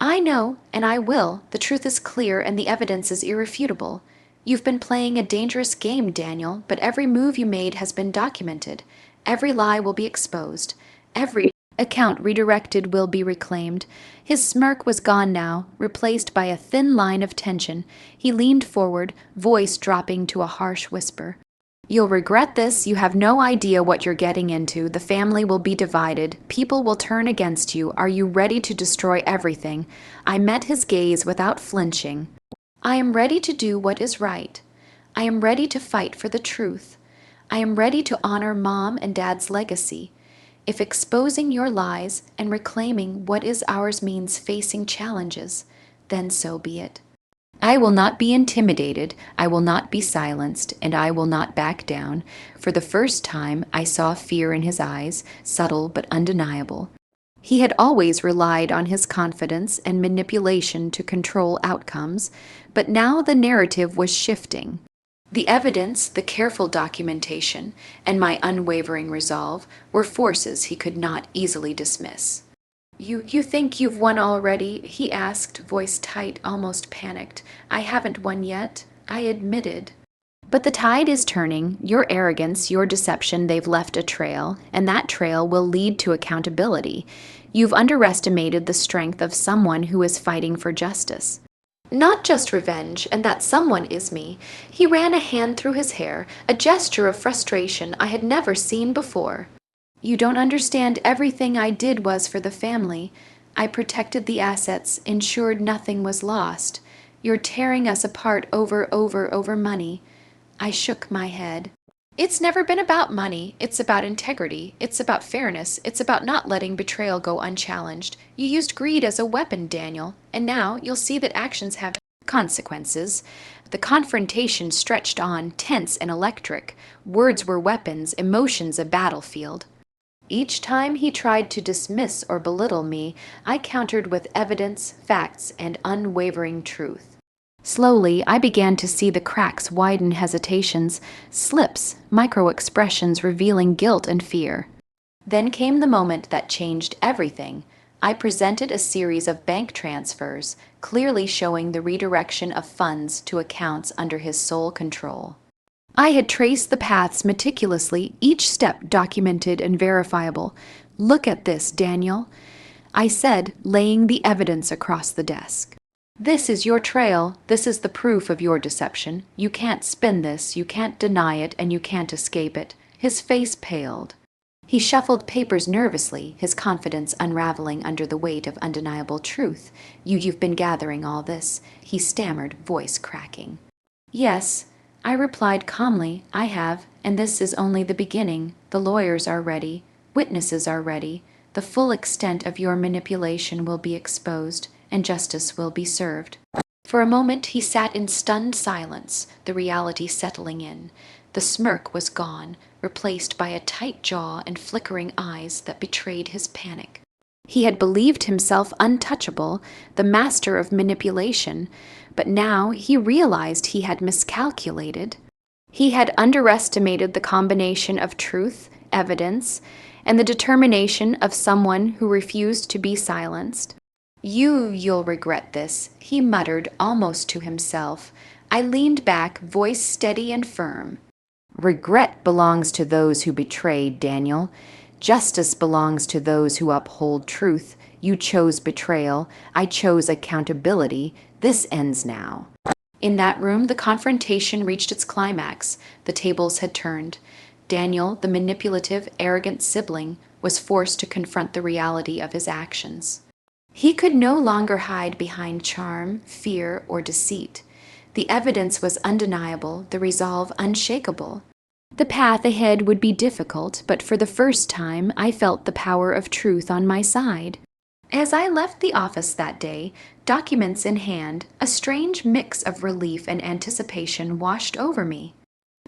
"I know, and I will. The truth is clear and the evidence is irrefutable. You've been playing a dangerous game, Daniel, but every move you made has been documented. Every lie will be exposed. Every account redirected will be reclaimed." His smirk was gone now, replaced by a thin line of tension. He leaned forward, voice dropping to a harsh whisper. You'll regret this. You have no idea what you're getting into. The family will be divided. People will turn against you. Are you ready to destroy everything? I met his gaze without flinching. I am ready to do what is right. I am ready to fight for the truth. I am ready to honor Mom and Dad's legacy. If exposing your lies and reclaiming what is ours means facing challenges, then so be it. I will not be intimidated, I will not be silenced, and I will not back down. For the first time, I saw fear in his eyes, subtle but undeniable. He had always relied on his confidence and manipulation to control outcomes, but now the narrative was shifting. The evidence, the careful documentation, and my unwavering resolve were forces he could not easily dismiss. You think you've won already?" he asked, voice tight, almost panicked. "I haven't won yet," I admitted. "But the tide is turning. Your arrogance, your deception, they've left a trail, and that trail will lead to accountability. You've underestimated the strength of someone who is fighting for justice. Not just revenge, and that someone is me." He ran a hand through his hair, a gesture of frustration I had never seen before. "You don't understand. Everything I did was for the family. I protected the assets, ensured nothing was lost. You're tearing us apart over money." I shook my head. "It's never been about money. It's about integrity. It's about fairness. It's about not letting betrayal go unchallenged. You used greed as a weapon, Daniel, and now you'll see that actions have consequences." The confrontation stretched on, tense and electric. Words were weapons, emotions a battlefield. Each time he tried to dismiss or belittle me, I countered with evidence, facts, and unwavering truth. Slowly, I began to see the cracks widen, hesitations, slips, micro-expressions revealing guilt and fear. Then came the moment that changed everything. I presented a series of bank transfers, clearly showing the redirection of funds to accounts under his sole control. I had traced the paths meticulously, each step documented and verifiable. "Look at this, Daniel," I said, laying the evidence across the desk. "This is your trail. This is the proof of your deception. You can't spin this, you can't deny it, and you can't escape it." His face paled. He shuffled papers nervously, his confidence unraveling under the weight of undeniable truth. You've been gathering all this," he stammered, voice cracking. "Yes," I replied calmly, "I have, and this is only the beginning. The lawyers are ready. Witnesses are ready. The full extent of your manipulation will be exposed, and justice will be served." For a moment he sat in stunned silence, the reality settling in. The smirk was gone, replaced by a tight jaw and flickering eyes that betrayed his panic. He had believed himself untouchable, the master of manipulation, but now he realized he had miscalculated. He had underestimated the combination of truth, evidence, and the determination of someone who refused to be silenced. You'll regret this," he muttered almost to himself. I leaned back, voice steady and firm. "Regret belongs to those who betrayed, Daniel. Justice belongs to those who uphold truth. You chose betrayal. I chose accountability. This ends now." In that room, the confrontation reached its climax. The tables had turned. Daniel, the manipulative, arrogant sibling, was forced to confront the reality of his actions. He could no longer hide behind charm, fear, or deceit. The evidence was undeniable, the resolve unshakable. The path ahead would be difficult, but for the first time I felt the power of truth on my side. As I left the office that day, documents in hand, a strange mix of relief and anticipation washed over me.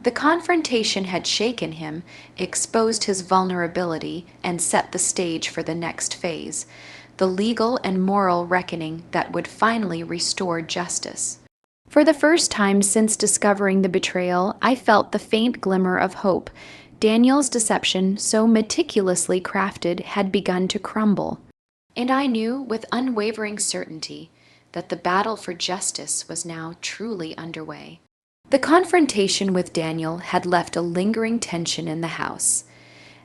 The confrontation had shaken him, exposed his vulnerability, and set the stage for the next phase, the legal and moral reckoning that would finally restore justice. For the first time since discovering the betrayal, I felt the faint glimmer of hope. Daniel's deception, so meticulously crafted, had begun to crumble. And I knew with unwavering certainty that the battle for justice was now truly underway. The confrontation with Daniel had left a lingering tension in the house,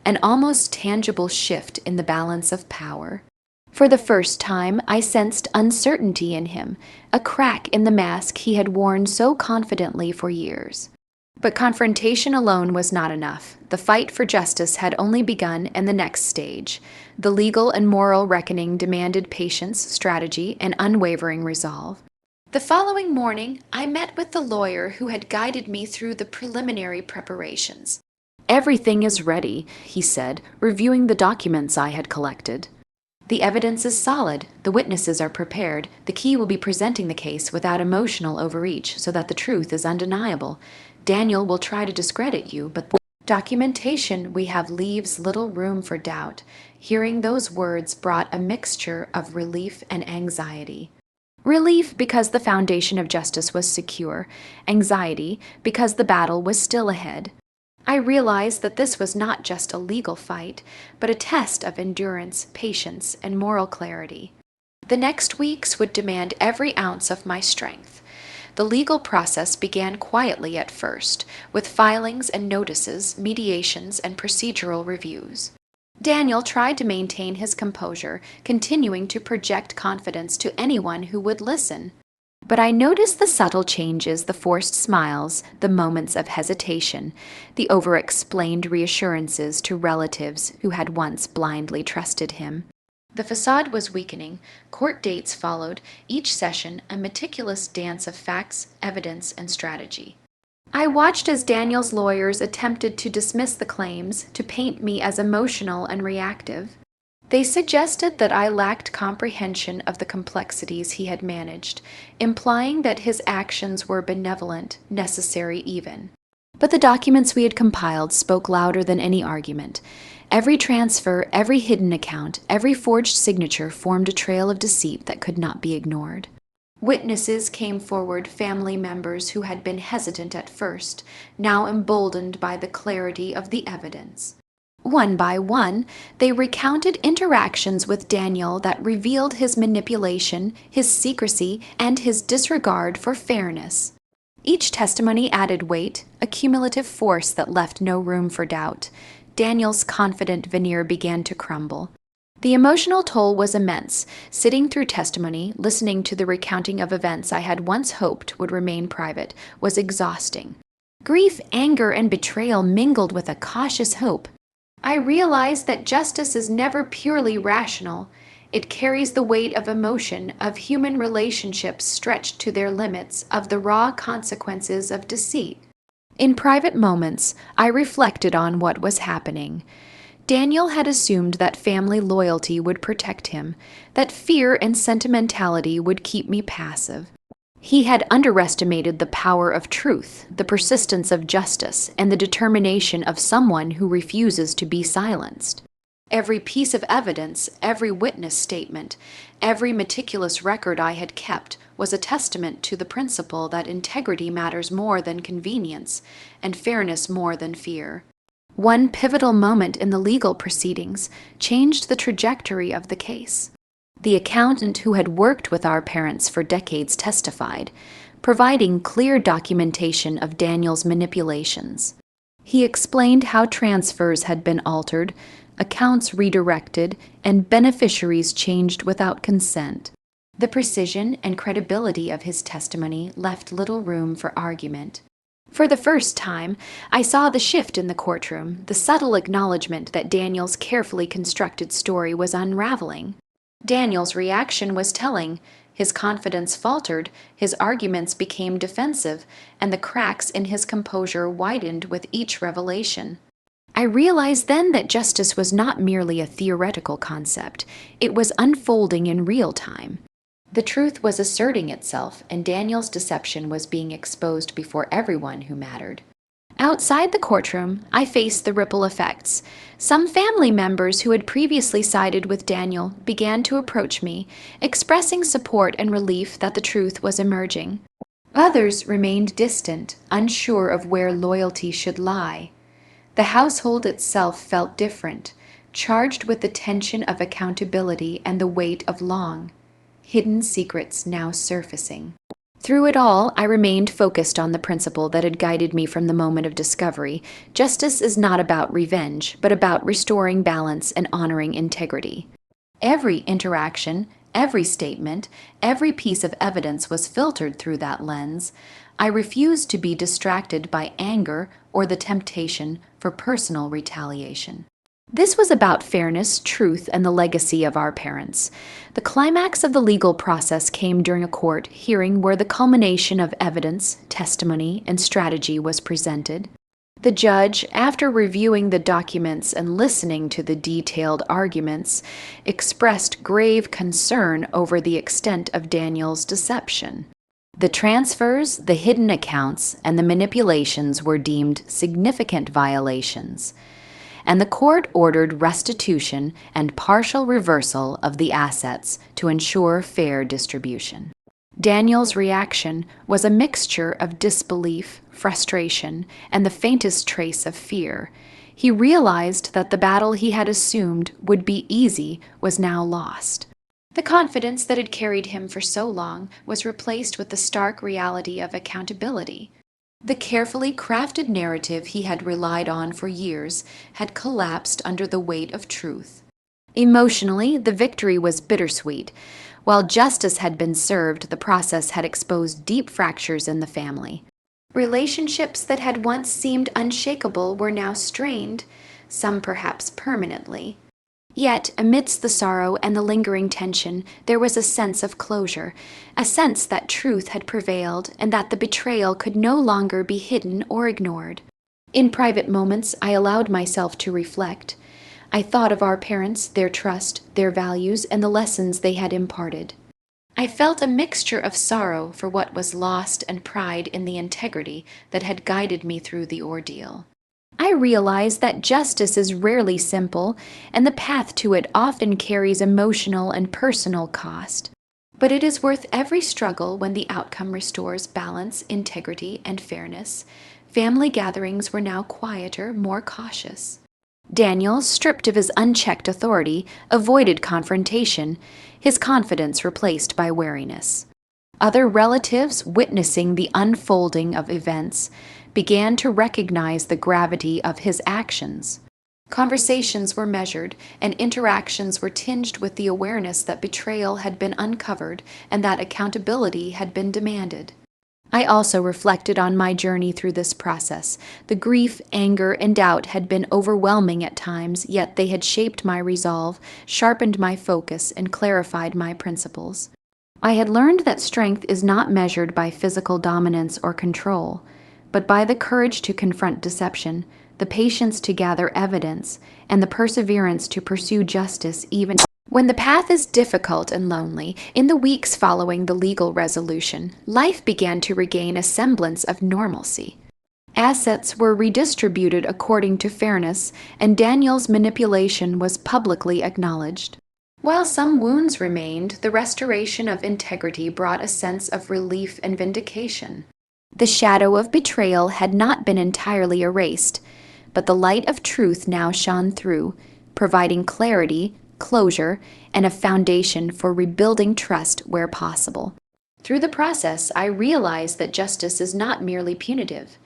an almost tangible shift in the balance of power. For the first time, I sensed uncertainty in him, a crack in the mask he had worn so confidently for years. But confrontation alone was not enough. The fight for justice had only begun in the next stage. The legal and moral reckoning demanded patience, strategy, and unwavering resolve. The following morning, I met with the lawyer who had guided me through the preliminary preparations. "Everything is ready," he said, reviewing the documents I had collected. "The evidence is solid, the witnesses are prepared, the key will be presenting the case without emotional overreach so that the truth is undeniable. Daniel will try to discredit you, but documentation we have leaves little room for doubt." Hearing those words brought a mixture of relief and anxiety. Relief because the foundation of justice was secure, anxiety because the battle was still ahead. I realized that this was not just a legal fight, but a test of endurance, patience, and moral clarity. The next weeks would demand every ounce of my strength. The legal process began quietly at first, with filings and notices, mediations, and procedural reviews. Daniel tried to maintain his composure, continuing to project confidence to anyone who would listen. But I noticed the subtle changes, the forced smiles, the moments of hesitation, the over-explained reassurances to relatives who had once blindly trusted him. The facade was weakening. Court dates followed, each session a meticulous dance of facts, evidence, and strategy. I watched as Daniel's lawyers attempted to dismiss the claims, to paint me as emotional and reactive. They suggested that I lacked comprehension of the complexities he had managed, implying that his actions were benevolent, necessary even. But the documents we had compiled spoke louder than any argument. Every transfer, every hidden account, every forged signature formed a trail of deceit that could not be ignored. Witnesses came forward, family members who had been hesitant at first, now emboldened by the clarity of the evidence. One by one, they recounted interactions with Daniel that revealed his manipulation, his secrecy, and his disregard for fairness. Each testimony added weight, a cumulative force that left no room for doubt. Daniel's confident veneer began to crumble. The emotional toll was immense. Sitting through testimony, listening to the recounting of events I had once hoped would remain private, was exhausting. Grief, anger, and betrayal mingled with a cautious hope. I realized that justice is never purely rational. It carries the weight of emotion, of human relationships stretched to their limits, of the raw consequences of deceit. In private moments, I reflected on what was happening. Daniel had assumed that family loyalty would protect him, that fear and sentimentality would keep me passive. He had underestimated the power of truth, the persistence of justice, and the determination of someone who refuses to be silenced. Every piece of evidence, every witness statement, every meticulous record I had kept was a testament to the principle that integrity matters more than convenience, and fairness more than fear. One pivotal moment in the legal proceedings changed the trajectory of the case. The accountant who had worked with our parents for decades testified, providing clear documentation of Daniel's manipulations. He explained how transfers had been altered, accounts redirected, and beneficiaries changed without consent. The precision and credibility of his testimony left little room for argument. For the first time, I saw the shift in the courtroom, the subtle acknowledgement that Daniel's carefully constructed story was unraveling. Daniel's reaction was telling. His confidence faltered, his arguments became defensive, and the cracks in his composure widened with each revelation. I realized then that justice was not merely a theoretical concept. It was unfolding in real time. The truth was asserting itself, and Daniel's deception was being exposed before everyone who mattered. Outside the courtroom, I faced the ripple effects. Some family members who had previously sided with Daniel began to approach me, expressing support and relief that the truth was emerging. Others remained distant, unsure of where loyalty should lie. The household itself felt different, charged with the tension of accountability and the weight of long hidden secrets now surfacing. Through it all, I remained focused on the principle that had guided me from the moment of discovery. Justice is not about revenge, but about restoring balance and honoring integrity. Every interaction, every statement, every piece of evidence was filtered through that lens, I refused to be distracted by anger or the temptation for personal retaliation. This was about fairness, truth, and the legacy of our parents. The climax of the legal process came during a court hearing where the culmination of evidence, testimony, and strategy was presented. The judge, after reviewing the documents and listening to the detailed arguments, expressed grave concern over the extent of Daniel's deception. The transfers, the hidden accounts, and the manipulations were deemed significant violations, and the court ordered restitution and partial reversal of the assets to ensure fair distribution. Daniel's reaction was a mixture of disbelief, frustration, and the faintest trace of fear. He realized that the battle he had assumed would be easy was now lost. The confidence that had carried him for so long was replaced with the stark reality of accountability. The carefully crafted narrative he had relied on for years had collapsed under the weight of truth. Emotionally, the victory was bittersweet. While justice had been served, the process had exposed deep fractures in the family. Relationships that had once seemed unshakable were now strained, some perhaps permanently. Yet, amidst the sorrow and the lingering tension, there was a sense of closure, a sense that truth had prevailed and that the betrayal could no longer be hidden or ignored. In private moments, I allowed myself to reflect. I thought of our parents, their trust, their values, and the lessons they had imparted. I felt a mixture of sorrow for what was lost and pride in the integrity that had guided me through the ordeal. I realized that justice is rarely simple, and the path to it often carries emotional and personal cost. But it is worth every struggle when the outcome restores balance, integrity, and fairness. Family gatherings were now quieter, more cautious. Daniel, stripped of his unchecked authority, avoided confrontation, his confidence replaced by wariness. Other relatives, witnessing the unfolding of events, began to recognize the gravity of his actions. Conversations were measured, and interactions were tinged with the awareness that betrayal had been uncovered and that accountability had been demanded. I also reflected on my journey through this process. The grief, anger, and doubt had been overwhelming at times, yet they had shaped my resolve, sharpened my focus, and clarified my principles. I had learned that strength is not measured by physical dominance or control, but by the courage to confront deception, the patience to gather evidence, and the perseverance to pursue justice even when the path is difficult and lonely. In the weeks following the legal resolution, life began to regain a semblance of normalcy. Assets were redistributed according to fairness, and Daniel's manipulation was publicly acknowledged. While some wounds remained, the restoration of integrity brought a sense of relief and vindication. The shadow of betrayal had not been entirely erased, but the light of truth now shone through, providing clarity, closure, and a foundation for rebuilding trust where possible. Through the process, I realized that justice is not merely punitive.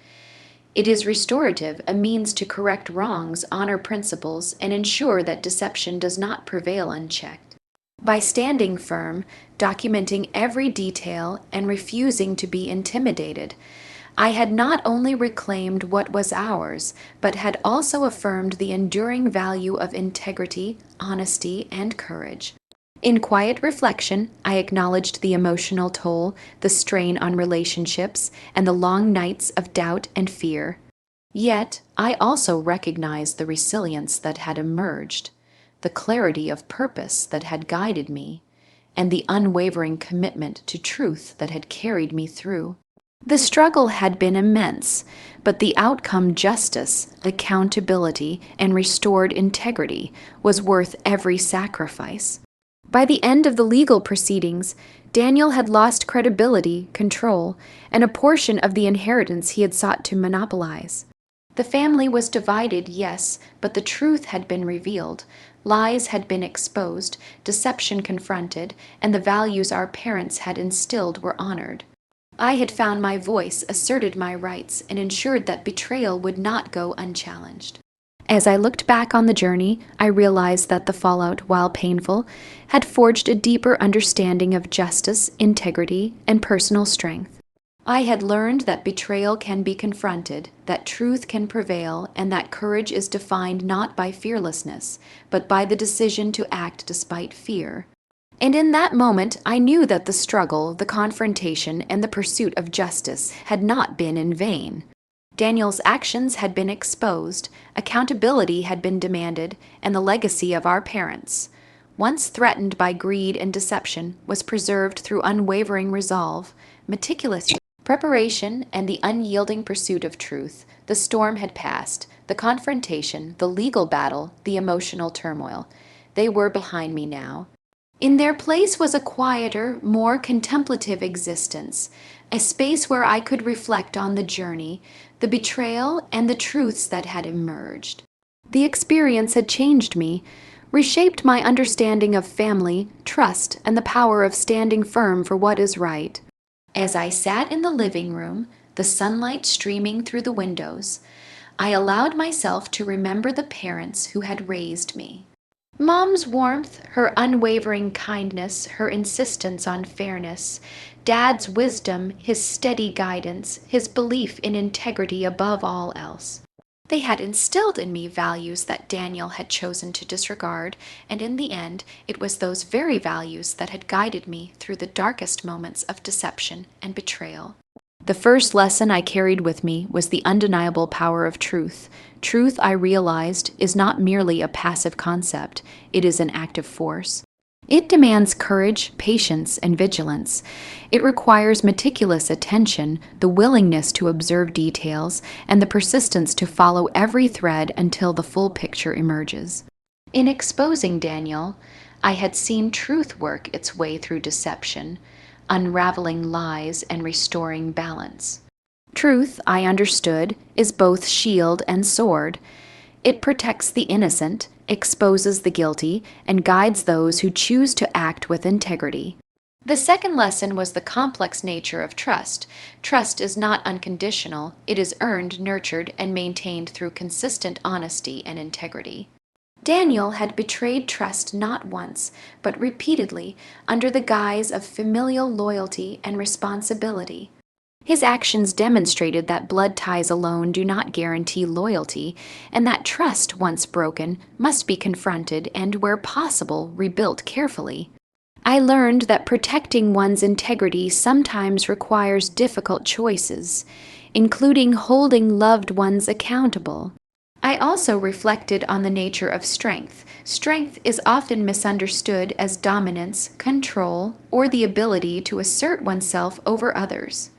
It is restorative, a means to correct wrongs, honor principles, and ensure that deception does not prevail unchecked. By standing firm, documenting every detail, and refusing to be intimidated, I had not only reclaimed what was ours, but had also affirmed the enduring value of integrity, honesty, and courage. In quiet reflection, I acknowledged the emotional toll, the strain on relationships, and the long nights of doubt and fear. Yet, I also recognized the resilience that had emerged, the clarity of purpose that had guided me, and the unwavering commitment to truth that had carried me through. The struggle had been immense, but the outcome, justice, accountability, and restored integrity, was worth every sacrifice. By the end of the legal proceedings, Daniel had lost credibility, control, and a portion of the inheritance he had sought to monopolize. The family was divided, yes, but the truth had been revealed, lies had been exposed, deception confronted, and the values our parents had instilled were honored. I had found my voice, asserted my rights, and ensured that betrayal would not go unchallenged. As I looked back on the journey, I realized that the fallout, while painful, had forged a deeper understanding of justice, integrity, and personal strength. I had learned that betrayal can be confronted, that truth can prevail, and that courage is defined not by fearlessness, but by the decision to act despite fear. And in that moment, I knew that the struggle, the confrontation, and the pursuit of justice had not been in vain. Daniel's actions had been exposed, accountability had been demanded, and the legacy of our parents, once threatened by greed and deception, was preserved through unwavering resolve, meticulous preparation, and the unyielding pursuit of truth. The storm had passed, the confrontation, the legal battle, the emotional turmoil. They were behind me now. In their place was a quieter, more contemplative existence, a space where I could reflect on the journey, the betrayal, and the truths that had emerged. The experience had changed me, reshaped my understanding of family, trust, and the power of standing firm for what is right. As I sat in the living room, the sunlight streaming through the windows, I allowed myself to remember the parents who had raised me. Mom's warmth, her unwavering kindness, her insistence on fairness, Dad's wisdom, his steady guidance, his belief in integrity above all else. They had instilled in me values that Daniel had chosen to disregard, and in the end, it was those very values that had guided me through the darkest moments of deception and betrayal. The first lesson I carried with me was the undeniable power of truth. Truth, I realized, is not merely a passive concept, it is an active force. It demands courage, patience, and vigilance. It requires meticulous attention, the willingness to observe details, and the persistence to follow every thread until the full picture emerges. In exposing Daniel, I had seen truth work its way through deception, unraveling lies and restoring balance. Truth, I understood, is both shield and sword. It protects the innocent, exposes the guilty, and guides those who choose to act with integrity. The second lesson was the complex nature of trust. Trust is not unconditional, it is earned, nurtured, and maintained through consistent honesty and integrity. Daniel had betrayed trust not once, but repeatedly, under the guise of familial loyalty and responsibility. His actions demonstrated that blood ties alone do not guarantee loyalty, and that trust, once broken, must be confronted and, where possible, rebuilt carefully. I learned that protecting one's integrity sometimes requires difficult choices, including holding loved ones accountable. I also reflected on the nature of strength. Strength is often misunderstood as dominance, control, or the ability to assert oneself over others.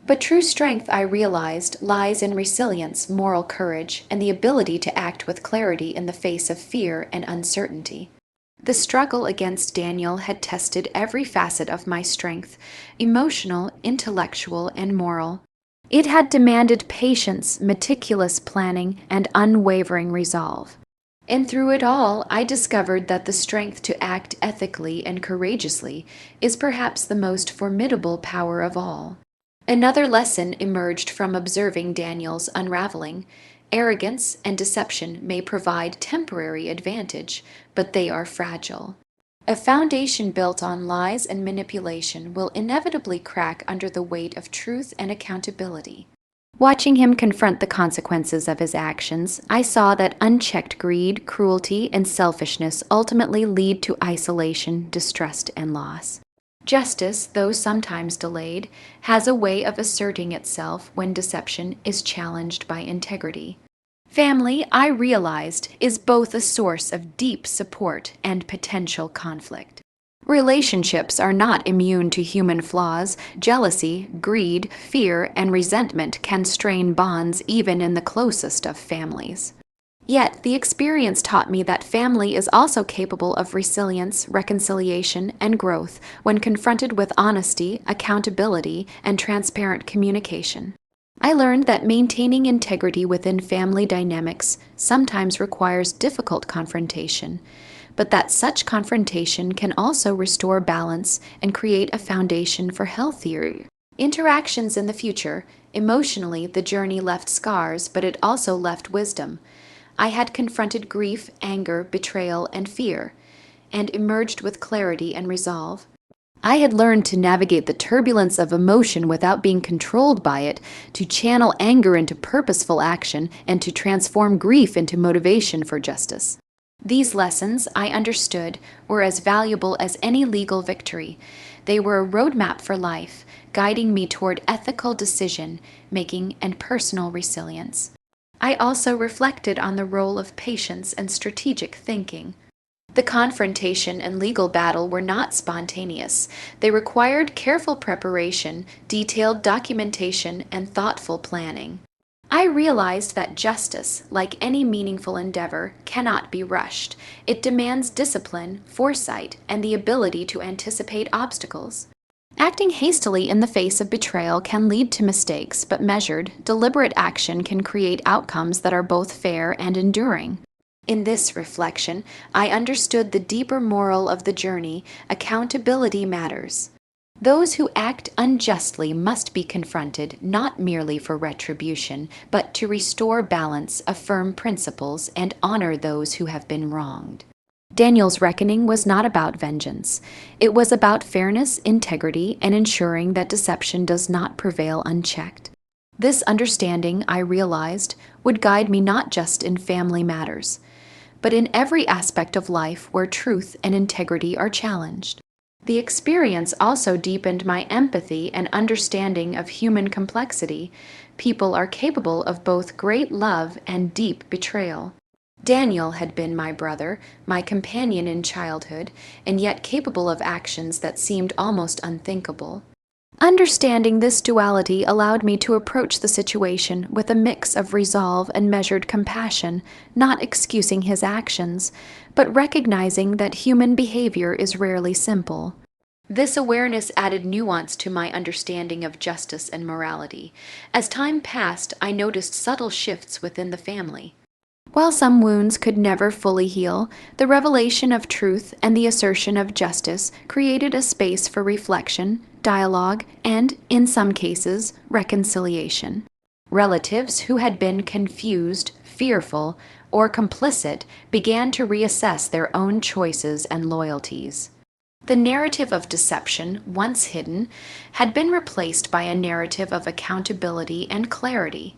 But true strength, I realized, lies in resilience, moral courage, and the ability to act with clarity in the face of fear and uncertainty. The struggle against Daniel had tested every facet of my strength, emotional, intellectual, and moral. It had demanded patience, meticulous planning, and unwavering resolve. And through it all, I discovered that the strength to act ethically and courageously is perhaps the most formidable power of all. Another lesson emerged from observing Daniel's unraveling. Arrogance and deception may provide temporary advantage, but they are fragile. A foundation built on lies and manipulation will inevitably crack under the weight of truth and accountability. Watching him confront the consequences of his actions, I saw that unchecked greed, cruelty, and selfishness ultimately lead to isolation, distrust, and loss. Justice, though sometimes delayed, has a way of asserting itself when deception is challenged by integrity. Family, I realized, is both a source of deep support and potential conflict. Relationships are not immune to human flaws. Jealousy, greed, fear, and resentment can strain bonds even in the closest of families. Yet, the experience taught me that family is also capable of resilience, reconciliation, and growth when confronted with honesty, accountability, and transparent communication. I learned that maintaining integrity within family dynamics sometimes requires difficult confrontation, but that such confrontation can also restore balance and create a foundation for healthier interactions in the future. Emotionally, the journey left scars, but it also left wisdom. I had confronted grief, anger, betrayal, and fear, and emerged with clarity and resolve. I had learned to navigate the turbulence of emotion without being controlled by it, to channel anger into purposeful action, and to transform grief into motivation for justice. These lessons, I understood, were as valuable as any legal victory. They were a roadmap for life, guiding me toward ethical decision-making and personal resilience. I also reflected on the role of patience and strategic thinking. The confrontation and legal battle were not spontaneous. They required careful preparation, detailed documentation, and thoughtful planning. I realized that justice, like any meaningful endeavor, cannot be rushed. It demands discipline, foresight, and the ability to anticipate obstacles. Acting hastily in the face of betrayal can lead to mistakes, but measured, deliberate action can create outcomes that are both fair and enduring. In this reflection, I understood the deeper moral of the journey: accountability matters. Those who act unjustly must be confronted, not merely for retribution, but to restore balance, affirm principles, and honor those who have been wronged. Daniel's reckoning was not about vengeance. It was about fairness, integrity, and ensuring that deception does not prevail unchecked. This understanding, I realized, would guide me not just in family matters, but in every aspect of life where truth and integrity are challenged. The experience also deepened my empathy and understanding of human complexity. People are capable of both great love and deep betrayal. Daniel had been my brother, my companion in childhood, and yet capable of actions that seemed almost unthinkable. Understanding this duality allowed me to approach the situation with a mix of resolve and measured compassion, not excusing his actions, but recognizing that human behavior is rarely simple. This awareness added nuance to my understanding of justice and morality. As time passed, I noticed subtle shifts within the family. While some wounds could never fully heal, the revelation of truth and the assertion of justice created a space for reflection, dialogue, and, in some cases, reconciliation. Relatives who had been confused, fearful, or complicit began to reassess their own choices and loyalties. The narrative of deception, once hidden, had been replaced by a narrative of accountability and clarity.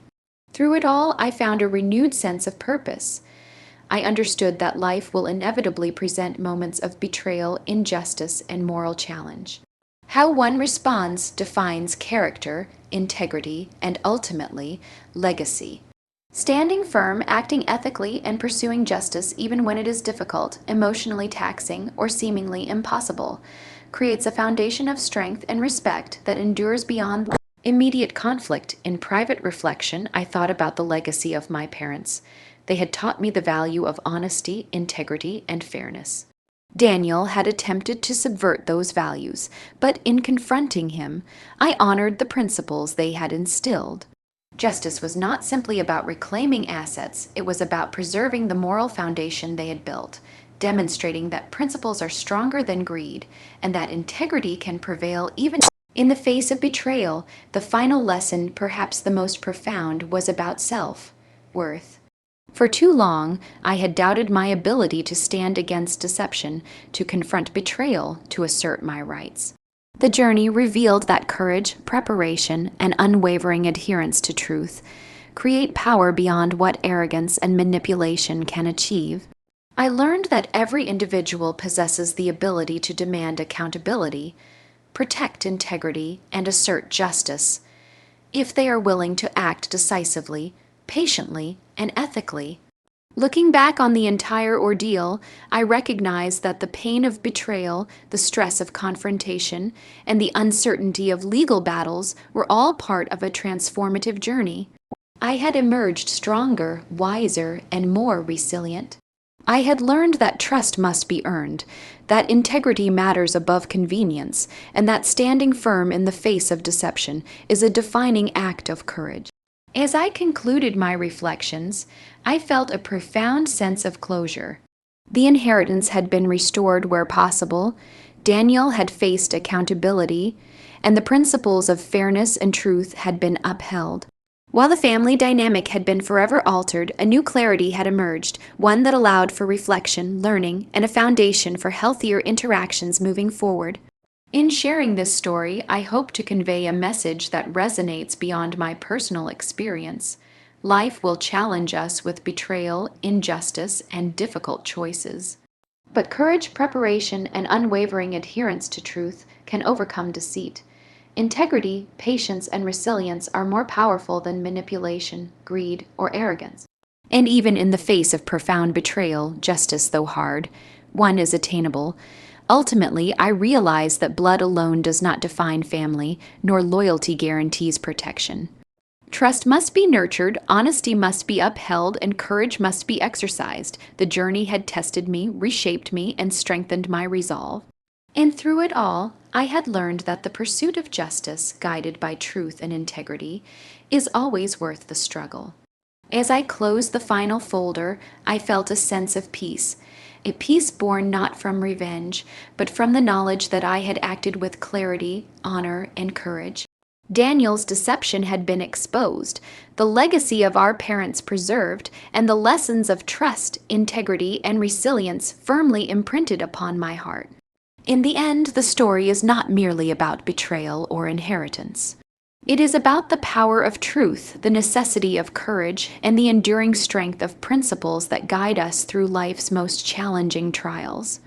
Through it all, I found a renewed sense of purpose. I understood that life will inevitably present moments of betrayal, injustice, and moral challenge. How one responds defines character, integrity, and ultimately, legacy. Standing firm, acting ethically, and pursuing justice even when it is difficult, emotionally taxing, or seemingly impossible, creates a foundation of strength and respect that endures beyond immediate conflict. In private reflection, I thought about the legacy of my parents. They had taught me the value of honesty, integrity, and fairness. Daniel had attempted to subvert those values, but in confronting him, I honored the principles they had instilled. Justice was not simply about reclaiming assets, it was about preserving the moral foundation they had built, demonstrating that principles are stronger than greed, and that integrity can prevail even in the face of betrayal. The final lesson, perhaps the most profound, was about self-worth. For too long, I had doubted my ability to stand against deception, to confront betrayal, to assert my rights. The journey revealed that courage, preparation, and unwavering adherence to truth create power beyond what arrogance and manipulation can achieve. I learned that every individual possesses the ability to demand accountability, protect integrity, and assert justice, if they are willing to act decisively, patiently, and ethically. Looking back on the entire ordeal, I recognize that the pain of betrayal, the stress of confrontation, and the uncertainty of legal battles were all part of a transformative journey. I had emerged stronger, wiser, and more resilient. I had learned that trust must be earned, that integrity matters above convenience, and that standing firm in the face of deception is a defining act of courage. As I concluded my reflections, I felt a profound sense of closure. The inheritance had been restored where possible, Daniel had faced accountability, and the principles of fairness and truth had been upheld. While the family dynamic had been forever altered, a new clarity had emerged, one that allowed for reflection, learning, and a foundation for healthier interactions moving forward. In sharing this story, I hope to convey a message that resonates beyond my personal experience. Life will challenge us with betrayal, injustice, and difficult choices. But courage, preparation, and unwavering adherence to truth can overcome deceit. Integrity, patience, and resilience are more powerful than manipulation, greed, or arrogance. And even in the face of profound betrayal, justice, though hard, one is attainable. Ultimately, I realize that blood alone does not define family, nor loyalty guarantees protection. Trust must be nurtured, honesty must be upheld, and courage must be exercised. The journey had tested me, reshaped me, and strengthened my resolve. And through it all, I had learned that the pursuit of justice, guided by truth and integrity, is always worth the struggle. As I closed the final folder, I felt a sense of peace, a peace born not from revenge, but from the knowledge that I had acted with clarity, honor, and courage. Daniel's deception had been exposed, the legacy of our parents preserved, and the lessons of trust, integrity, and resilience firmly imprinted upon my heart. In the end, the story is not merely about betrayal or inheritance. It is about the power of truth, the necessity of courage, and the enduring strength of principles that guide us through life's most challenging trials.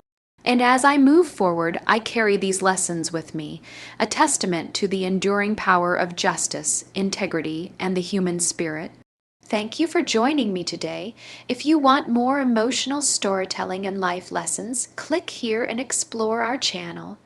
And as I move forward, I carry these lessons with me, a testament to the enduring power of justice, integrity, and the human spirit. Thank you for joining me today. If you want more emotional storytelling and life lessons, click here and explore our channel.